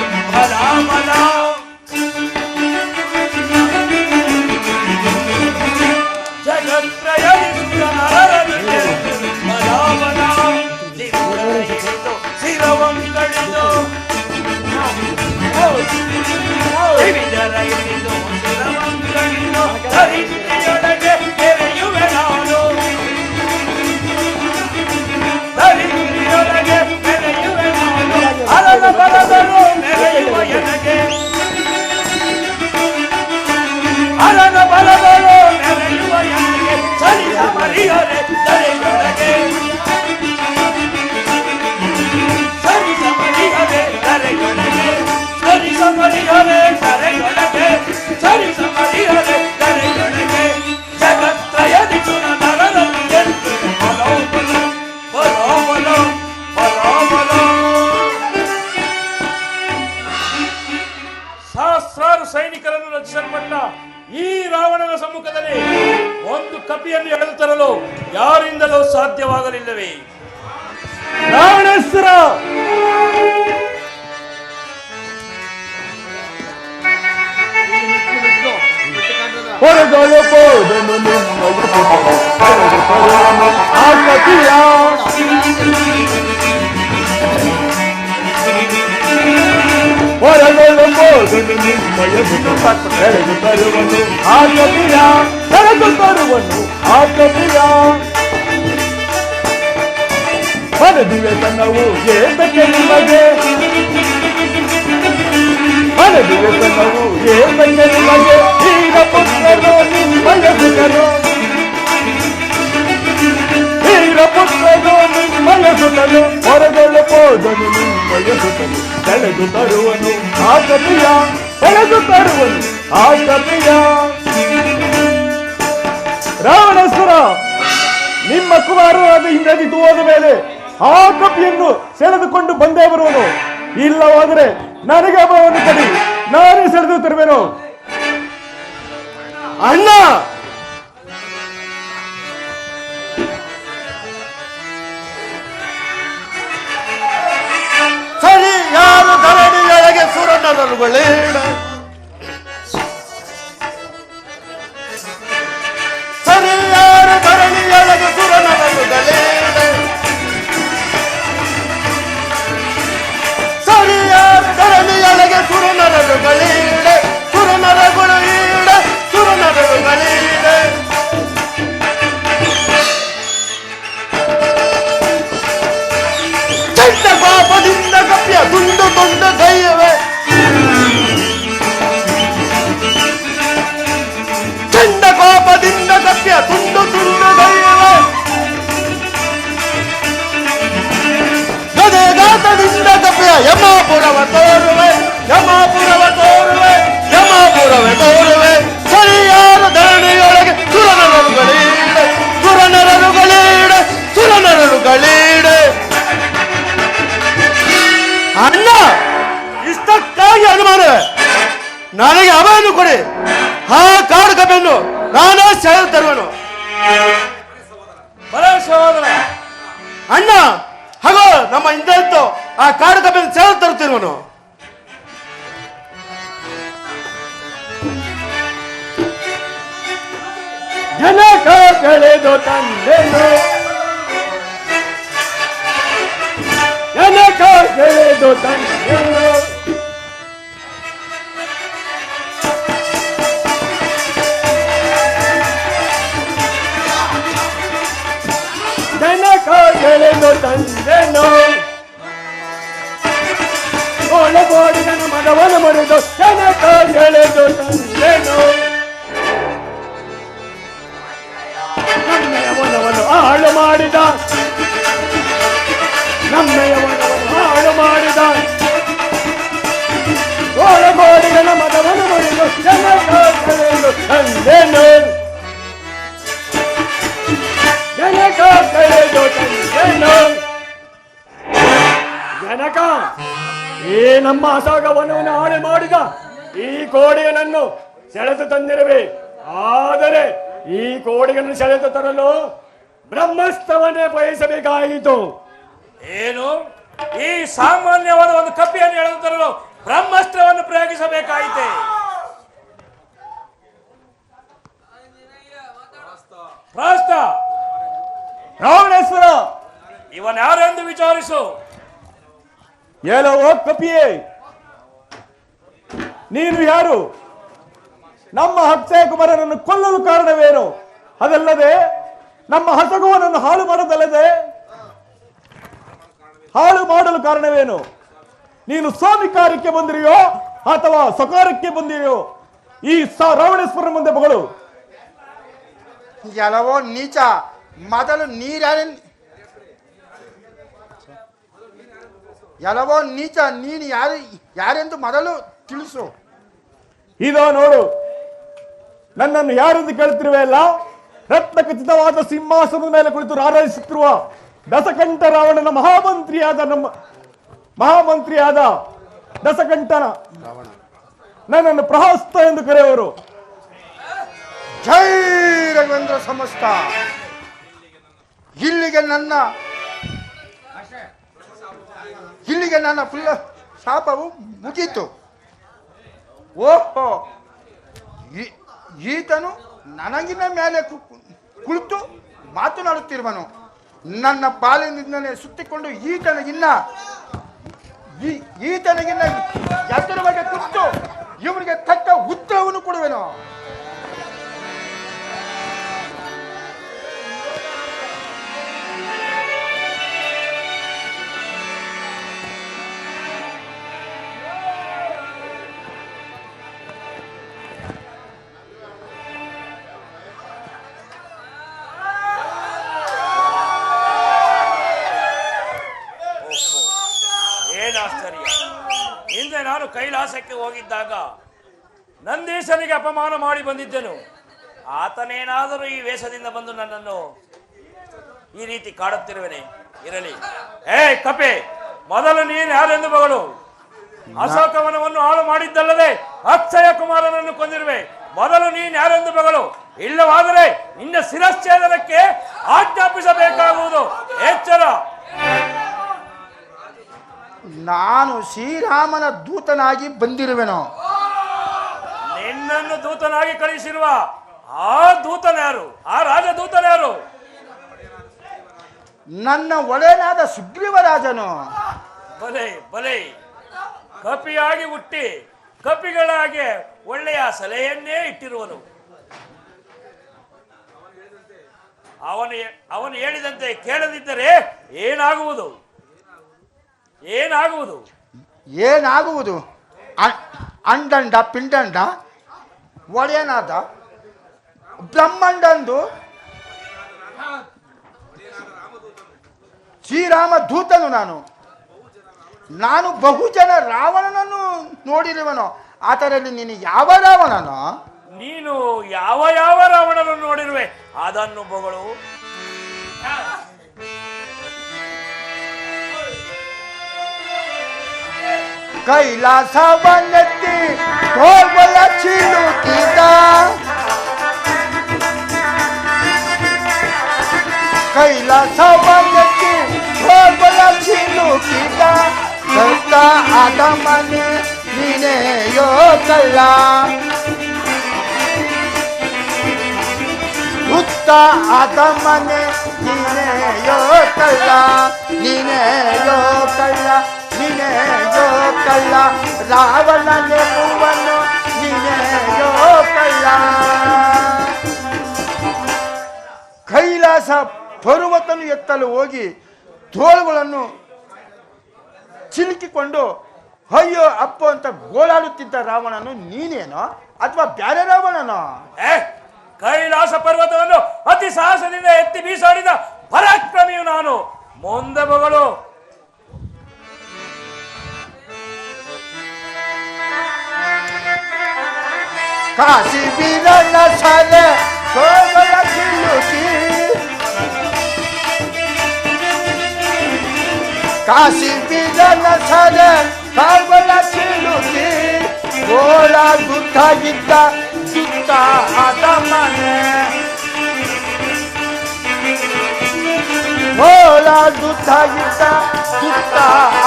ನಿಯೋಜಿಸಲ್ಪಟ್ಟ ಈ ರಾವಣನ ಸಮ್ಮುಖದಲ್ಲಿ ಒಂದು ಕಪಿಯನ್ನು ಎಳೆದು ತರಲು ಯಾರಿಂದಲೂ ಸಾಧ್ಯವಾಗಲಿಲ್ಲವೇ? ರಾವಣೇಶ್ವರ, ಹೊರಗಲು ಹೋದನು ಆ ಕಪಿಯ, ಹೊರಗಲು ಹೋದನು ನಿಮ್ಮಯ ಎಳೆದು ತರುವನು ಆ ಕಪಿಯ, ಎಳೆದು ತರುವನು ಆ ಕಪಿಯ. ಮನದಿವೆ ತನ್ನವು ಏತಕ್ಕೆ ನಿಮಗೆ, ಮನದಿವೆ ತನ್ನವು ಏತಕ್ಕೆ ನಿಮಗೆ, ಈಗ ಪುತ್ರನು ನಿಮ್ಮಯ ಸುತನು, ಈಗ ಪುತ್ರನು ನಿಮ್ಮಯ ಸುತನು, ಹೊರಗಲು ಹೋದನು ನಿಮ್ಮಯ ಸುತನು, ಎಳೆದು ತರುವನು ಆ ಕಪಿಯ, ಎಳೆದು ತರುವನು ಆ ಕಪಿಯ. ರಾವಣೇಶ್ವರ, ನಿಮ್ಮ ಕುಮಾರರಾದ ಹಿಂದೆಗೆದು ಹೋದ ಮೇಲೆ ಆ ಕಪಿಯನ್ನು ಸೆಳೆದುಕೊಂಡು ಬಂದೇ ಬರುವನು, ಇಲ್ಲವಾದರೆ ನನಗೆ ಅಭಯವನ್ನು ಕೊಡಿ, ನಾನೇ ಸೆಳೆದು ತರುವೆನು. ಅಣ್ಣ, ಸರಿ ಯಾರು ಧರಣಿಯೊಳಗೆ ಸುರನರರುಗಳೇಣ, ಸರಿ ಯಾರು ಧರಣಿಯೊಳಗೆ ಸುರನರರುಗಳೇಣ, ಸರಿ ಯಾರು ಧರಣಿಯೊಳಗೆ ಸುರನರರುಗಳೇಣ, ಸುರನರಗಳು ಈಡ ಸುರನರರುಗಳೇಣ. ಚಂಡ ಪಾಪದಿಂದ ಕಪಿಯ ತುಂಡು ತುಂಡು ಕೈಯವೆ, ಚಂಡ ಕೋಪದಿಂದ ಕಪಿಯ ತುಂಡು ತುಂಡು ಕೈಯವೆ, ಗದೆಗಾತದಿಂದ ಕಪಿಯ ಯಮಾಪುರವ ತೋರುವೆ, ಯಮಾಪುರವ ತೋರುವೆ, ಯಮಾಪುರವೇ ತೋರುವೆ. ಸರಿಯಾದ ಧರಣಿಯೊಳಗೆ ಸುರನರರುಗಳೀಡೆ, ಸುರನರರುಗಳೀಡೆ, ಸುರನರರುಗಳೀಡೆ. ಅಣ್ಣ, ಇಷ್ಟಕ್ಕಾಗಿ ಅನುಮಾನ, ನನಗೆ ಅಭಯನ್ನು ಕೊಡಿ, ಆ ಕಾಡು ಕಪಿಯನ್ನು ನಾನೇ ಸೆಳೆದು ತರುವನು. ಸಹೋದರ, ಅಣ್ಣ, ಹಾಗೋ ನಮ್ಮ ಹಿಂದೆ ಇತ್ತು ಆ ಕಾಡು ಕಪಿಯನ್ನು ಸೆಳೆದು ತರುತ್ತಿರುವನು. ಜನಕ ಕಳೆದು ತಂದೆನು, ಜನಕ ಕಳೆದು ತಂದೆನು, ಜನಕ ಕಳೆದು ತಂದೆನು, ಒಳಗೋಡಿದನು ಮಗವನ್ನು ಮರೆದು ಜನಕ ಕಳೆದು ತಂದೆನು. ನಮ್ಮೆಯ ವನವನ್ನು ಹಾಳು ಮಾಡಿದ, ನಮ್ಮೆಯ ವನವನ್ನು ಹಾಳು ಮಾಡಿದ, ಒಳಗೋಡಿಗನ ಮಗವನ್ನು ಮರೆದು ಜನಕ ಕಳೆದು ತಂದೆನು, ಜನಕ ಕಳೆದು ತಂದೆನು. ಜನಕ, ಈ ನಮ್ಮ ಅಸೋಗವನವನ್ನು ಹಾಳು ಮಾಡಿದ ಈ ಕೋಡಿಯನನ್ನು ಸೆಳೆದು ತಂದಿರುವೆ, ಆದರೆ ಈ ಕೋಡಿಯನ್ನು ಸೆಳೆದು ತರಲು ಬ್ರಹ್ಮಾಸ್ತ್ರವನ್ನೇ ಬಯಸಬೇಕಾಯಿತು. ಏನು? ಈ ಸಾಮಾನ್ಯವಾದ ಒಂದು ಕಪಿಯನ್ನು ಎಳೆದು ತರಲು ಬ್ರಹ್ಮಾಸ್ತ್ರವನ್ನು ಪ್ರಯೋಗಿಸಬೇಕಾಯಿತೆ? ಪ್ರಾಸ್ತ, ರಾವಣೇಶ್ವರ, ಇವನ್ ಯಾರೆಂದು ವಿಚಾರಿಸು. ಏನೋ ಕಪಿಯೇ, ನೀನು ಯಾರು? ನಮ್ಮ ಅಕ್ಷಯ ಕುಮಾರನನ್ನು ಕೊಲ್ಲಲು ಕಾರಣವೇನು? ಅದಲ್ಲದೆ ನಮ್ಮ ಹಸಗುವನನ್ನು ಹಾಳು ಮಾಡದಲ್ಲದೆ ಹಾಳು ಮಾಡಲು ಕಾರಣವೇನು? ನೀನು ಸ್ವಾಮಿ ಕಾರ್ಯಕ್ಕೆ ಬಂದಿರಿಯೋ ಅಥವಾ ಸಕಾರಕ್ಕೆ ಬಂದಿರಿಯೋ? ಈ ರಾವಣೇಶ್ವರನ ಮುಂದೆ ಬಗಳು. ಎಲ್ಲವೋ ನೀಚ, ಮೊದಲು ಎಲ್ಲವೋ ನೀಚ, ನೀನು ಯಾರೆಂದು ಮೊದಲು ತಿಳಿಸು. ಇದೋ ನೋಡು, ನನ್ನನ್ನು ಯಾರೆಂದು ಕೇಳುತ್ತಿರುವೆ ಅಲ್ಲ? ರತ್ನ ಖಚಿತವಾದ ಸಿಂಹಾಸನದ ಮೇಲೆ ಕುಳಿತು ರಾರಾಯಿಸುತ್ತಿರುವ ದಸಕಂಠ ರಾವಣನ ಮಹಾಮಂತ್ರಿಯಾದ ನನ್ನನ್ನು ಪ್ರಹಸ್ತ ಎಂದು ಕರೆಯುವರು. ಜೈ ರಘುವೇಂದ್ರ ಸಮಸ್ತ. ಇಲ್ಲಿಗೆ ನನ್ನ ಫುಲ್ಲ ಶಾಪವು ಮುಗೀತು. ಓಹೋ, ಈತನು ನನಗಿನ ಮೇಲೆ ಕುಳಿತು ಮಾತನಾಡುತ್ತಿರುವನು. ನನ್ನ ಪಾಲಿನಿಂದಲೇ ಸುತ್ತಿಕೊಂಡು ಈತನಿಗಿನ್ನ ಎತ್ತರ ಬಗ್ಗೆ ಕುತ್ತು ಇವನಿಗೆ ತಕ್ಕ ಉತ್ತರವನ್ನು ಕೊಡುವೆನು. ಏನಾಶ್ಚರ್ಯ! ಹಿಂದೆ ನಾನು ಕೈಲಾಸಕ್ಕೆ ಹೋಗಿದ್ದಾಗ ನಂದೀಶನಿಗೆ ಅಪಮಾನ ಮಾಡಿ ಬಂದಿದ್ದೆನು. ಆತನೇನಾದರೂ ಈ ವೇಷದಿಂದ ಬಂದು ನನ್ನನ್ನು ಈ ರೀತಿ ಕಾಡುತ್ತಿರುವೆನೆ. ಇರಲಿ. ಕಪೆ, ಮೊದಲು ನೀನು ಯಾರೆಂದು ಮಗಳು ಅಶೋಕವನವನ್ನು ಹಾಳು ಮಾಡಿದ್ದಲ್ಲದೆ ಅಕ್ಷಯ ಕುಮಾರನನ್ನು ಕೊಂದಿರುವೆ. ಮೊದಲು ನೀನು ಯಾರೆಂದು ಮಗಳು, ಇಲ್ಲವಾದರೆ ನಿನ್ನ ಶಿರಶ್ಛೇದನಕ್ಕೆ ಆಜ್ಞಾಪಿಸಬೇಕಾಗುವುದು. ಎಚ್ಚರ. ನಾನು ಶ್ರೀರಾಮನ ದೂತನಾಗಿ ಬಂದಿರುವೆನು. ನಿನ್ನನ್ನು ದೂತನಾಗಿ ಕಳಿಸಿರುವ ಆ ದೂತನ್ಯಾರು? ಆ ರಾಜದೂತನ್ಯಾರು? ನನ್ನ ಒಡೆಯನಾದ ಸುಗ್ರೀವರಾಜನು. ಬಲೆ ಬಲೆ, ಕಪಿಯಾಗಿ ಹುಟ್ಟಿ ಕಪಿಗಳಾಗಿ ಒಳ್ಳೆಯ ಸಲಹೆಯನ್ನೇ ಇಟ್ಟಿರುವನು. ಅವನು ಹೇಳಿದಂತೆ ಕೇಳದಿದ್ದರೆ ಏನಾಗುವುದು? ಅಂಡಂಡ ಪಿಂಡಂಡ ಒಡೆಯನಾದ ಬ್ರಹ್ಮಾಂಡಂದು ಶ್ರೀರಾಮ ದೂತನು. ನಾನು ಬಹುಜನ ರಾವಣನನ್ನು ನೋಡಿರುವನು. ಅದರಲ್ಲಿ ನೀನು ಯಾವ ರಾವಣನೋ? ನೀನು ಯಾವ ರಾವಣನನ್ನು ನೋಡಿರುವೆ ಅದನ್ನು ಬಗಳು. ಕೈಲಾಸವನ್ನೆತ್ತಿ ಹೋಗುವ ಚಿಲುಕಿದ, ಕೈಲಾಸವನ್ನೆತ್ತಿ ಹೋಗುವ ಚಿಲುಕಿದ, ಸತ್ತ ಆದಮನೆ ನೀನೆಯೋ ಕಳ್ಳ, ಹುತ್ತ ಆದಮನೆ ನೀನೆಯೋ ಕಳ್ಳ, ನೀನೆಯೋ ಕಳ್ಳ, ನೀನೆಯೋ ಕಳ್ಳ, ರಾವಣನೆಂಬುವನು ನೀನೆಯೋ ಕಳ್ಳ. ಕೈಲಾಸ ಪರ್ವತನು ಎತ್ತಲು ಹೋಗಿ ತೋಳುಗಳನ್ನು ಚಿಲುಕಿಕೊಂಡು ಅಯ್ಯೋ ಅಪ್ಪೋ ಅಂತ ಗೋಳಾಡುತ್ತಿದ್ದ ರಾವಣನು ನೀನೇನೋ ಅಥವಾ ಬ್ಯಾರೆ ರಾವಣನೋ? ಕೈಲಾಸ ಪರ್ವತವನ್ನು ಅತಿ ಸಾಹಸದಿಂದ ಎತ್ತಿ ಬೀಸಾಡಿದ ಪರಾಕ್ರಮಿಯು ನಾನು. ಮುಂದೆ ಬಗಳು. ಕಾಶಿ ವೀರನ ಸಾಲೆ ಸೋಗಲ ಚಿಲುಕಿ, ಕಾಶಿ ವೀರನ ಸಾಲೆ ಸೋಗಲ ಚಿಲುಕಿ, ಗೋಳ ದುಡ್ಡಾಗಿದ್ದ ದುಡ್ಡ ಆದಮನೆ, ಗೋಳ ದುಡ್ಡಾಗಿದ್ದ ದುಡ್ಡ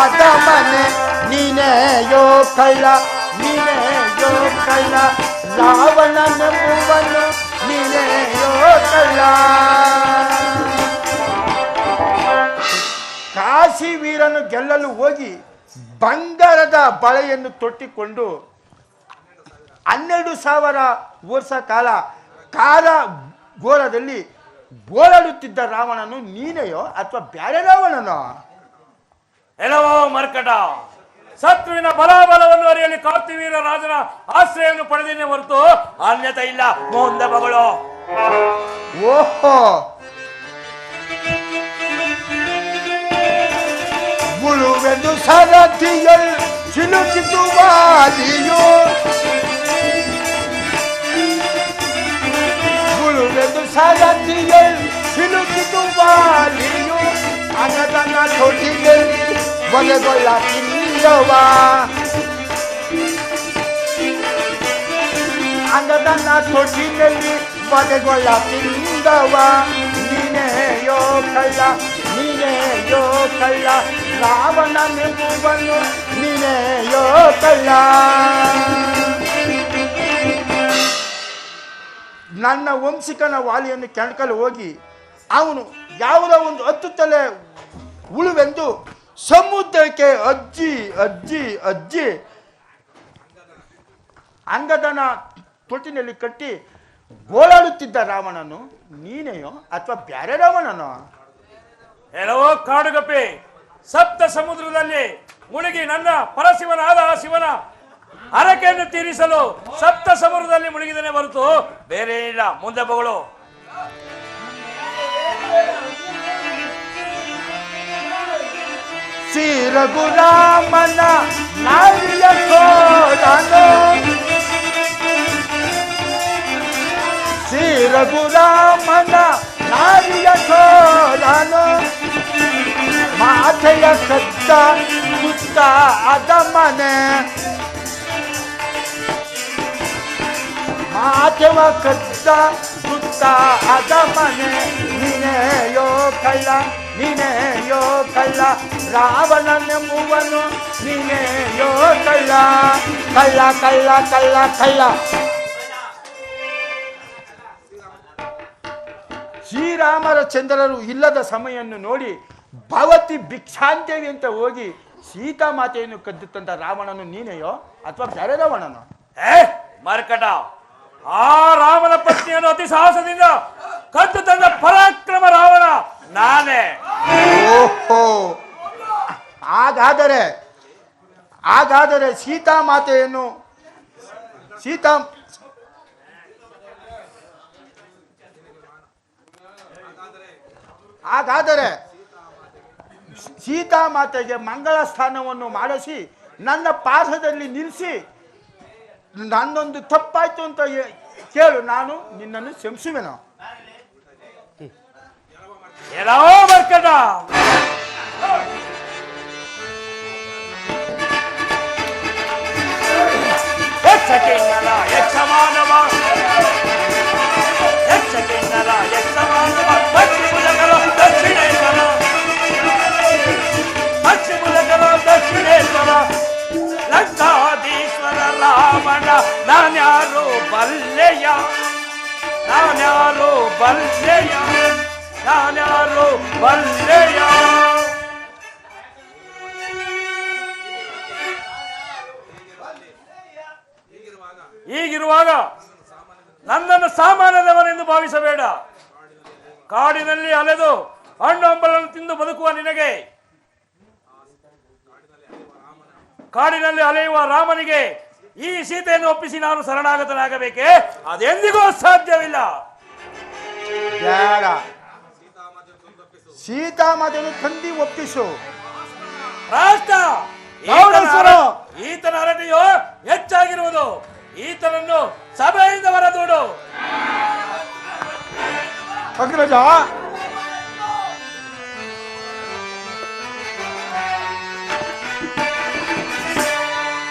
ಆದಮನೆ, ನೀನೆಯೋ ಕಳ್ಳ, ನೀನೆಯೋ ಕಳ್ಳ, ರಾವಣನೆಂಬುವನು ನೀನೆಯೋ ಕಳ್ಳ. ಕಾಶಿ ವೀರನು ಗೆಲ್ಲಲು ಹೋಗಿ ಬಂಗಾರದ ಬಳೆಯನ್ನು ತೊಟ್ಟಿಕೊಂಡು 12,000 ವರ್ಷ ಕಾಲ ಘೋರದಲ್ಲಿ ಗೋಳಾಡುತ್ತಿದ್ದ ರಾವಣನು ನೀನೆಯೋ ಅಥವಾ ಬ್ಯಾರೆ ರಾವಣನೋ? ಎಲ್ಲವೋ ಮರ್ಕಟ, ಶತ್ರುವಿನ ಬಲಾಬಲವನ್ನು ಅರಿಯಲಿ ಕಾರ್ತಿವೀರ ರಾಜನ ಆಶ್ರಯವನ್ನು ಪಡೆದೇನೆ ಹೊರತು ಅನ್ಯತೆ ಇಲ್ಲ. ಮುಂದೆ ಬಗಳು. ಓಹೋ, ಮುಳುವೆಂದು ಸರತಿಯಲ್ ಸಿಲುಕಿತು ವಾದಿಯೋ, ಮುಳುವೆಂದು ಸರತಿಯಲ್ ಸಿಲುಕಿತು ವಾದಿಯೋ, ಅನದನ ತೊಟ್ಟಿಯಲ್ಲಿ ಒಲೆಗೊಳ್ಳ ತಿನ್ನವಾ, ಅಂಗದನ್ನ ತೊಟ್ಟಿನಲ್ಲಿ ಬದೆಗೊಳ್ಳ ತಿಂದವ ನೀನೆಯೋ ಕಳ್ಳ ನೀನೆಯೋ ಕಳ್ಳ ರಾವಣನೆಂಬುವನು ನೀನೆಯೋ ಕಳ್ಳ. ನನ್ನ ವಂಶಿಕನ ವಾಲಿಯನ್ನು ಕೆಣಕಲು ಹೋಗಿ ಅವನು ಯಾವುದೋ ಒಂದು 10 ತಲೆ ಉಳುವೆಂದು ಸಮುದ್ರಕ್ಕೆ ಅಜ್ಜಿ ಅಜ್ಜಿ ಅಜ್ಜಿ ಅಂಗದನ ತೊಟ್ಟಿನಲ್ಲಿ ಕಟ್ಟಿ ಗೋಳಾಡುತ್ತಿದ್ದ ರಾವಣನು ನೀನೆಯೋ ಅಥವಾ ಬ್ಯಾರೆ ರಾವಣನೋ? ಎಲ್ಲವೋ ಕಾಡುಗಪ್ಪೆ, ಸಪ್ತ ಸಮುದ್ರದಲ್ಲಿ ಮುಳುಗಿ ನನ್ನ ಪರಶಿವನಾದ ಶಿವನ ಹರಕೆಯನ್ನು ತೀರಿಸಲು ಸಪ್ತ ಸಮುದ್ರದಲ್ಲಿ ಮುಳುಗಿದನೆ ಹೊರತು ಬೇರೆ ಇಲ್ಲ. ಮುಂದೆ ಬಗಳು. ಶ್ರೀ ರಘುರಾಮನ ನಾರಿಯ ಸೋದನು ಶ್ರೀ ರಘುರಾಮನ ನಾರಿಯ ಸೋದನು ಮಾತೆಯ ಕದ್ದ ಸುತ್ತ ಅದ ಮನೆ ಮಾತೆವ ಕದ್ದ ಸುತ್ತ ಅದ ಮನೆ ನೀನೆಯೋ ಕಳ್ಳ ನೀನೆಯೋ ಕಳ್ಳ ರಾವಣನೆಂಬುವನು ನೀನೆಯೋ ಕಳ್ಳ ಕಳ್ಳ ಕಳ್ಳ ಕಳ್ಳ ಕಳ್ಳ. ಶ್ರೀರಾಮಚಂದ್ರರು ಇಲ್ಲದ ಸಮಯನ್ನು ನೋಡಿ ಭವತಿ ಭಿಕ್ಷಾಂತೇವಿ ಅಂತ ಹೋಗಿ ಸೀತಾಮಾತೆಯನ್ನು ಕದ್ದು ತಂದ ರಾವಣನು ನೀನೆಯೋ ಅಥವಾ ಬೇರೆ ರಾವಣನೋ? ಮರ್ಕಟ, ಆ ರಾಮನ ಪತ್ನಿಯನ್ನು ಅತಿ ಸಾಹಸದಿಂದ ಕದ್ದು ತಂದ ಪರಾಕ್ರಮ ರಾವಣ ನಾನೇ. ಓಹೋ, ಹಾಗಾದರೆ ಸೀತಾಮಾತೆಯನ್ನು ಸೀತಾಮಾತೆಗೆ ಮಂಗಳ ಸ್ಥಾನವನ್ನು ಮಾಡಿಸಿ ನನ್ನ ಪಾದದಲ್ಲಿ ನಿಲ್ಲಿಸಿ ನನ್ನೊಂದು ತಪ್ಪಾಯ್ತು ಅಂತ ಕೇಳು, ನಾನು ನಿನ್ನನ್ನು ಕ್ಷಮಿಸುವೆನು. ಎಲ್ಲೋ ಮರ್ಕಟ, ಯಕ್ಷಕಿನ್ನರ ಯಕ್ಷಮಾನವ ಯಕ್ಷಕಿನ್ನರ ಯಕ್ಷಮಾನವ ಪಶ್ಚಿಮುಲಕರ ದಕ್ಷಿಣೇಶ್ವರ ಪಶ್ಚಿಮುಲಕರ ದಕ್ಷಿಣೇಶ್ವರ ಲಂಕಾಧೀಶ್ವರ ರಾವಣ ನಾನ್ಯಾರು ಬಲ್ಲೆಯ ನಾನ್ಯಾರು ಬಲ್ಲೆಯ ನಾನ್ಯಾರು ಬಲ್ಲೆಯ. ಹೀಗಿರುವಾಗ ನನ್ನನ್ನು ಸಾಮಾನ್ಯದವನೆಂದು ಭಾವಿಸಬೇಡ. ಕಾಡಿನಲ್ಲಿ ಅಲೆದು ಹಣ್ಣು ಹಂಪಲನ್ನು ತಿಂದು ಬದುಕುವ ನಿನಗೆ, ಕಾಡಿನಲ್ಲಿ ಅಲೆಯುವ ರಾಮನಿಗೆ ಈ ಸೀತೆಯನ್ನು ಒಪ್ಪಿಸಿ ನಾನು ಶರಣಾಗತನಾಗಬೇಕೆ? ಅದೆಂದಿಗೂ ಸಾಧ್ಯವಿಲ್ಲ. ಬೇಡ, ಸೀತಾಮಾತೆಯನ್ನು ತಂದಿ ಒಪ್ಪಿಸು. ರಾಷ್ಟ್ರ ಈತನ ಹರಟೆಯು ಹೆಚ್ಚಾಗಿರುವುದು. ಈತನನ್ನು ಸಭೆಯಿಂದ ಹೊರದೂಡು. ಅಗ್ರಜ,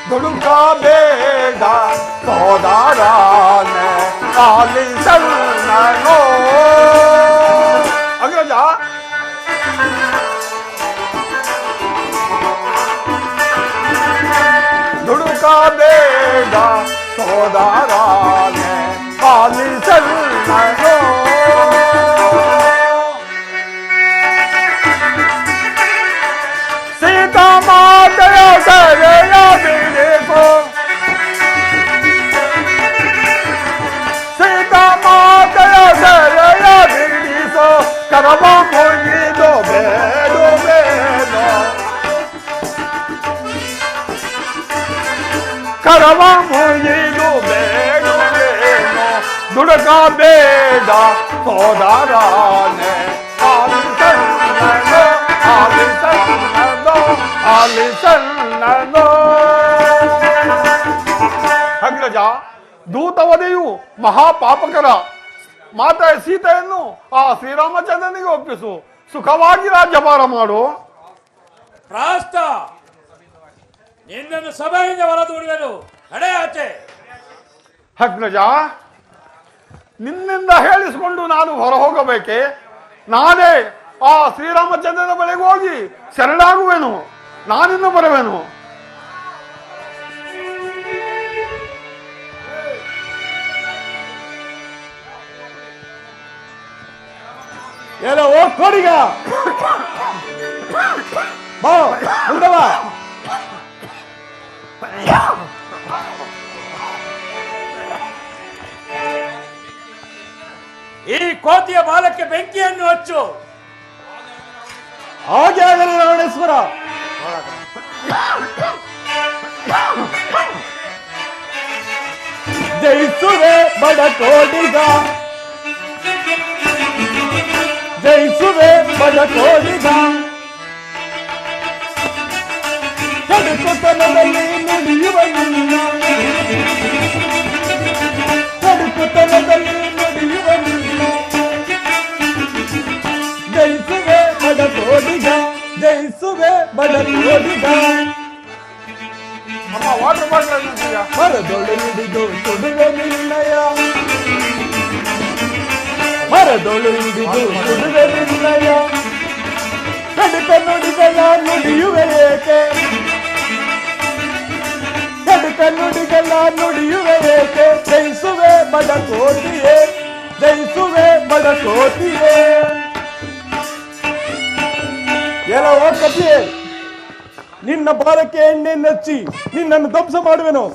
ದುಡುಕಬೇಡ ಸೋದರನೆ ಆಲಿಸಲ್ನೋ. ಅಗ್ರಜ, ದುಡುಕಬೇಡ ಸೋದರನೆ ಆಲಿಸಲ್ನೋ. ಸೀತಾಮಾತೆಯ ಸೆರೆಯ ಬಿಡಿಸು, ಸೀತಾಮಾತೆಯ ಸೆರೆಯ ಬಿಡಿಸು, ಕರವ ಮುಗಿದು ಬೇಡುವೇನೋ, ಕರವ ಮುಗಿದು ಬೇಡುವೇನೋ. ದುಡುಕಬೇಡ ಸೋದರನೆ ಆಲಿಸಲ್ನೋ ಆಲಿಸಲ್ನೋ ಆಲಿಸಲ್ನೋ. ಅಗ್ರಜ, ದೂತವಧೆಯು ಮಹಾಪಾಪಕರ. ಮಾತೆ ಸೀತೆಯನ್ನು ಆ ಶ್ರೀರಾಮಚಂದ್ರನಿಗೆ ಒಪ್ಪಿಸು, ಸುಖವಾಗಿ ರಾಜ್ಯಭಾರ ಮಾಡು. ರಾಷ್ಟ್ರ, ನಿನ್ನನ್ನು ಸಭೆಯಿಂದ ಹೊರದೂಡುವೆನು. ನಡೆ ಆಚೆ. ಅಗ್ರಜ, ನಿನ್ನಿಂದ ಹೇಳಿಸಿಕೊಂಡು ನಾನು ಹೊರ ಹೋಗಬೇಕೆ? ನಾನೇ ಆ ಶ್ರೀರಾಮಚಂದ್ರನ ಬಳಿಗೆ ಹೋಗಿ ಶರಣಾಗುವೆನು. ನಾನಿನ್ನು ಬರುವೆನು. ಎಲ್ಲ ಹೋಗ್ಕೊಡಿಗ ಬಾ ಮುಂದೆ ಬಾ. ಈ ಕೋತಿಯ ಬಾಲಕ್ಕೆ ಬೆಂಕಿಯನ್ನು ಹಚ್ಚು. ಹಾಗೆ ಆಗಲಿ ರಾವಣೇಶ್ವರ. ಜಯಿಸುವೆ ಬಡ ಕೋಡಿಗ, ಜಯಿಸುವೆ ಬಡ ಕೋಡಿಗ. ಕಡುಕುತನದಲ್ಲಿ ನುಡಿಯುವ ನಿನ್ನ, ಕಡುಕುತನದಲ್ಲಿ ನುಡಿಯುವ ನಿನ್ನ. ಜಯಿಸುವೆ ಬಡ ಕೋಡಿಗ, ಜಯಿಸುವೆ ಬಡ ಕೋಡಿಗ. ಅಮ್ಮ ವಾಟರ್ ಬಾಟಲ್ ಇದೆಯಾ? ಮರದೊಳು ಹಿಡಿದು ಸುಡುವೆ ನಿನ್ನಯ, ಮರದೊಳು ಹಿಡಿದು ಸುಡುವೆ ನಿನ್ನಯ. ಕಡುಕ ನುಡಿಗಳ ನುಡಿಯುವೆ ಏಕೆ, ಕಡುಕ ನುಡಿಗಳ ನುಡಿಯುವೆ ಏಕೆ. ಜಯಿಸುವೆ ಬಡ ಕೋಟಿಯೇ, ಜಯಿಸುವೆ ಬಡ ಕೋಟಿಯೇ. ಎಲ್ಲವೋ ಕಪಿಯೇ, ನಿನ್ನ ಬಾಲಕ್ಕೆ ಎಣ್ಣೆ ನಚ್ಚಿ ನಿನ್ನನ್ನು ಧ್ವಂಸ ಮಾಡುವೆನು.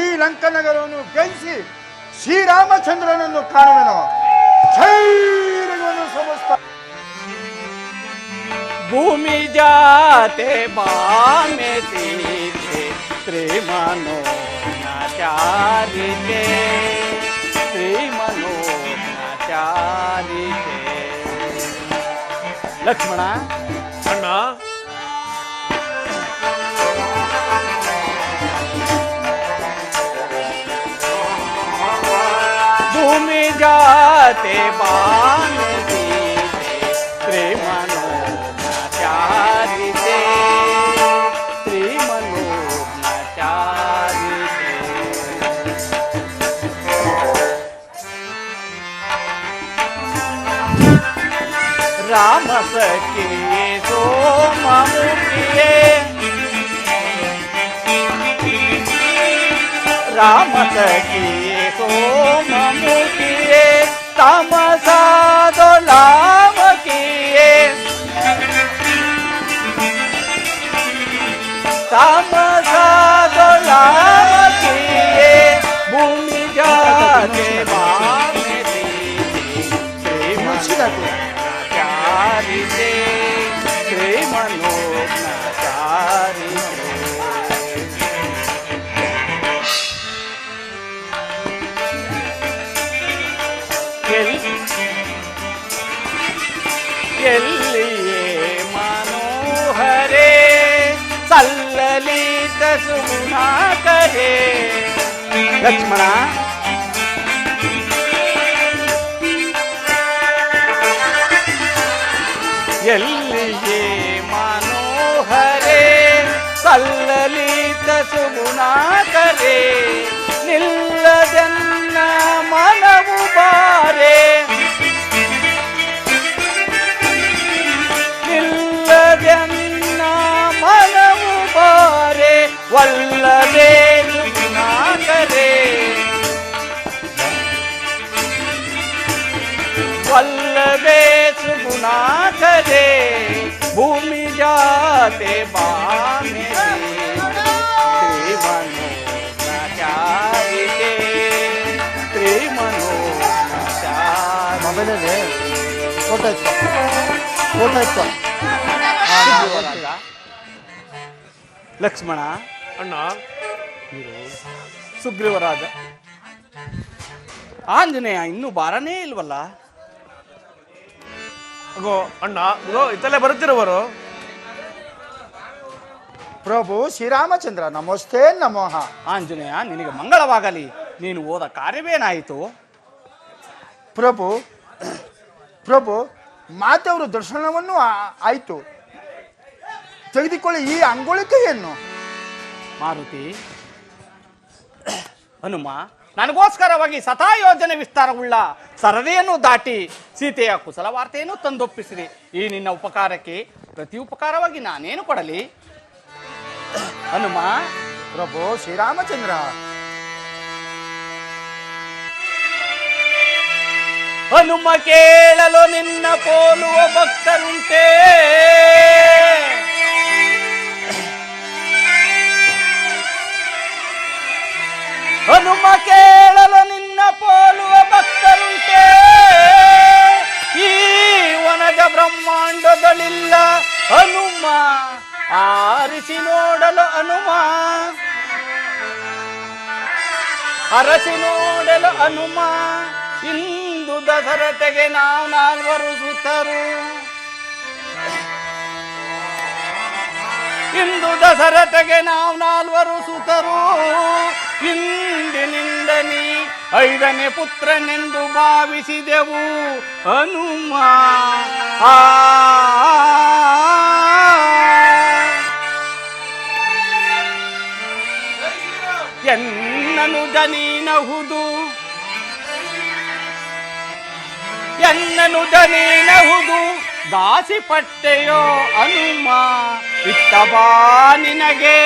ಈ ಲಂಕನಗರವನ್ನು ಗೆಲ್ಲಿಸಿ ಶ್ರೀರಾಮಚಂದ್ರನನ್ನು ಕಾಣುವೆನು. ಧೈರ್ಯವನ್ನು ಸಮಸ್ತ भूमि जाते बामे तीरे श्रीमनो नाचारिते, श्रीमनो नाचारिते. लक्ष्मण ಅಣ್ಣ, भूमि जाते बामे तीरे श्रीमनो नाचारिते, श्रीमनो नाचारिते. राम सखिए सोममुखिए, राम सखिए सोममुखिए. तमसा दोलाम किए, तमसा दोलाम किए. भूमि जाते बामे नाचारिते, श्रीमनो नाचारिते. ಎಲ್ಲಿಯೇ ಮನೋಹರೇ ಸಲ್ಲಲಿತ ಸುಗುಣಾಕರೇ. ಲಕ್ಷ್ಮಣ ಎಲ್ಲಿಯೇ ಮನೋಹರೇ ಸಲ್ಲಲಿತ ಸುಗುಣಾಕರೇ. ನಿಲ್ಲದನ್ನ ಮನವು ಬಾರೆ, ನಿಲ್ಲದನ್ನ ಮನವು ಬಾರೆ. ವಲ್ಲಭೇ ಸುಗುಣಾಕರೇ, वल्लभे सुगुणाकरे. भूमि जाते बामे श्रीमनो नाचारिते, श्रीमनो नाचारिते. ಲಕ್ಷ್ಮಣ ಅಣ್ಣ, ಸುಗ್ರೀವರಾಜ, ಆಂಜನೇಯ ಇನ್ನೂ ಬಾರನೇ ಇಲ್ವಲ್ಲ? ಅಗೋ ಅಣ್ಣ, ಅಗೋ ಇತ್ತಲೇ ಬರುತ್ತಿರುವರು. ಪ್ರಭು ಶ್ರೀರಾಮಚಂದ್ರ ನಮಸ್ತೆ ನಮೋಹ. ಆಂಜನೇಯ ನಿನಗೆ ಮಂಗಳವಾಗಲಿ. ನೀನು ಹೋದ ಕಾರ್ಯವೇನಾಯಿತು? ಪ್ರಭು ಪ್ರಭು ಮಾತೆಯವರು ದರ್ಶನವನ್ನು ಆಯಿತು. ತೆಗೆದುಕೊಳ್ಳಿ ಈ ಅಂಗುಳಿಕೆಯನ್ನು. ಮಾರುತಿ, ಹನುಮ ನನಗೋಸ್ಕರವಾಗಿ ಶತಾಯೋಜನೆ ವಿಸ್ತಾರವುಳ್ಳ ಸರದಿಯನ್ನು ದಾಟಿ ಸೀತೆಯ ಕುಶಲ ವಾರ್ತೆಯನ್ನು ತಂದೊಪ್ಪಿಸಿರಿ. ಈ ನಿನ್ನ ಉಪಕಾರಕ್ಕೆ ಪ್ರತಿ ಉಪಕಾರವಾಗಿ ನಾನೇನು ಕೊಡಲಿ? ಹನುಮ. ಪ್ರಭು ಶ್ರೀರಾಮಚಂದ್ರ. ಹನುಮ ಕೇಳಲು ನಿನ್ನ ಪೋಲುವ ಭಕ್ತರುಂಟೇ? ಹನುಮ ಕೇಳಲು ನಿನ್ನ ಪೋಲುವ ಭಕ್ತರುಂಟೇ? ಈ ವನಜ ಬ್ರಹ್ಮಾಂಡದಲ್ಲಿಲ್ಲ ಹನುಮ, ಆರಿಸಿ ನೋಡಲು ಹನುಮ, ಅರಸಿ ನೋಡಲು ಹನುಮ. ಇಂದು ದಸರತೆಗೆ ನಾವು ನಾಲ್ವರು ಸುತರು, ಇಂದು ದಸರತೆಗೆ ನಾವು ನಾಲ್ವರು ಸುತರು. ಇಂದಿನಿಂದ ನೀ 5ನೇ ಪುತ್ರನೆಂದು ಭಾವಿಸಿದೆವು ಹನುಮ. ಎನ್ನನು ಜನೀನಹುದು, ಎನ್ನನು ಜನೀನಹುದು ದಾಸಿ ಪಟ್ಟೆಯೋ ಹನುಮ. ಇತ್ತಬಾ ನಿನಗೆ,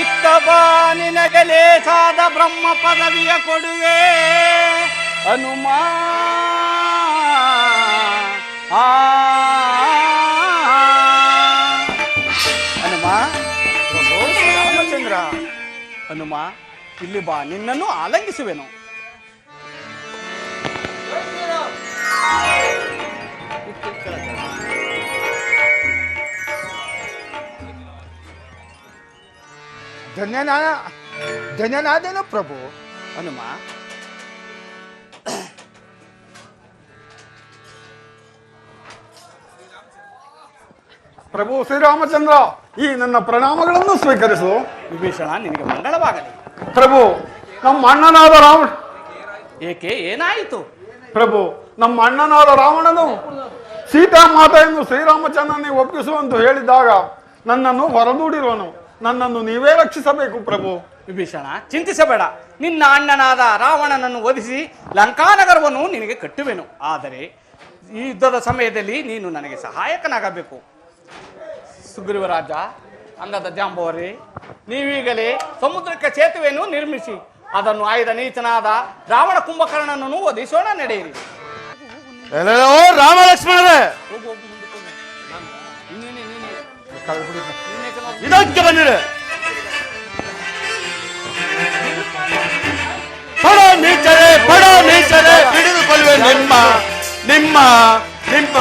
ಇತ್ತಬಾ ನಿನಗೆ ಲೇಸಾದ ಬ್ರಹ್ಮ ಪದವಿಯ ಕೊಡುವೆ ಹನುಮ. ಹನುಮ. ಪ್ರಭು ಶ್ರೀರಾಮಚಂದ್ರ. ಹನುಮ ಇಲ್ಲಿ ಬಾ, ನಿನ್ನನ್ನು ಆಲಂಗಿಸುವೆನು. ಧನ್ಯನಾದೇನು ಪ್ರಭು. ಹನುಮ ಪ್ರಭು ಶ್ರೀರಾಮಚಂದ್ರ, ಈ ನನ್ನ ಪ್ರಣಾಮಗಳನ್ನು ಸ್ವೀಕರಿಸು. ವಿಭೀಷಣ ನಿನಗೆ ಮಂಗಳವಾಗಲಿ. ಪ್ರಭು, ನಮ್ಮ ಅಣ್ಣನಾದ ರಾವಣ. ಏಕೆ, ಏನಾಯಿತು? ಪ್ರಭು, ನಮ್ಮ ಅಣ್ಣನಾದ ರಾವಣನು ಸೀತಾಮಾತೆಯನ್ನು ಶ್ರೀರಾಮಚಂದ್ರನಿಗೆ ಒಪ್ಪಿಸುವಂತ ಹೇಳಿದಾಗ ನನ್ನನ್ನು ಹೊರದೂಡಿರುವನು. ನನ್ನನ್ನು ನೀವೇ ರಕ್ಷಿಸಬೇಕು ಪ್ರಭು. ವಿಭೀಷಣ ಚಿಂತಿಸಬೇಡ. ನಿನ್ನ ಅಣ್ಣನಾದ ರಾವಣನನ್ನು ವಧಿಸಿ ಲಂಕಾನಗರವನ್ನು ನಿನಗೆ ಕಟ್ಟುವೆನು. ಆದರೆ ಈ ಯುದ್ಧದ ಸಮಯದಲ್ಲಿ ನೀನು ನನಗೆ ಸಹಾಯಕನಾಗಬೇಕು. ಸುಗ್ರೀವರಾಜ, ಅಂಗದ ಜಾಂಬವರೇ, ನೀವೀಗಲೇ ಸಮುದ್ರಕ್ಕೆ ಸೇತುವೆಯನ್ನು ನಿರ್ಮಿಸಿ ಅದನ್ನು ಆಯ್ದ ನೀಚನಾದ ರಾವಣ ಕುಂಭಕರ್ಣನನ್ನು ವಧಿಸೋಣ. ನಡೆಯಿರಿ. ರಾಮ ಲಕ್ಷ್ಮಣರೇ, ಇದಕ್ಕೆ ಬಂದಿದೆ. ಪಡ ನೀಚರೆ ಹಿಡಿದುಕೊಳ್ಳುವೆ ನಿಮ್ಮ ನಿಮ್ಮ ನಿಮ್ಮ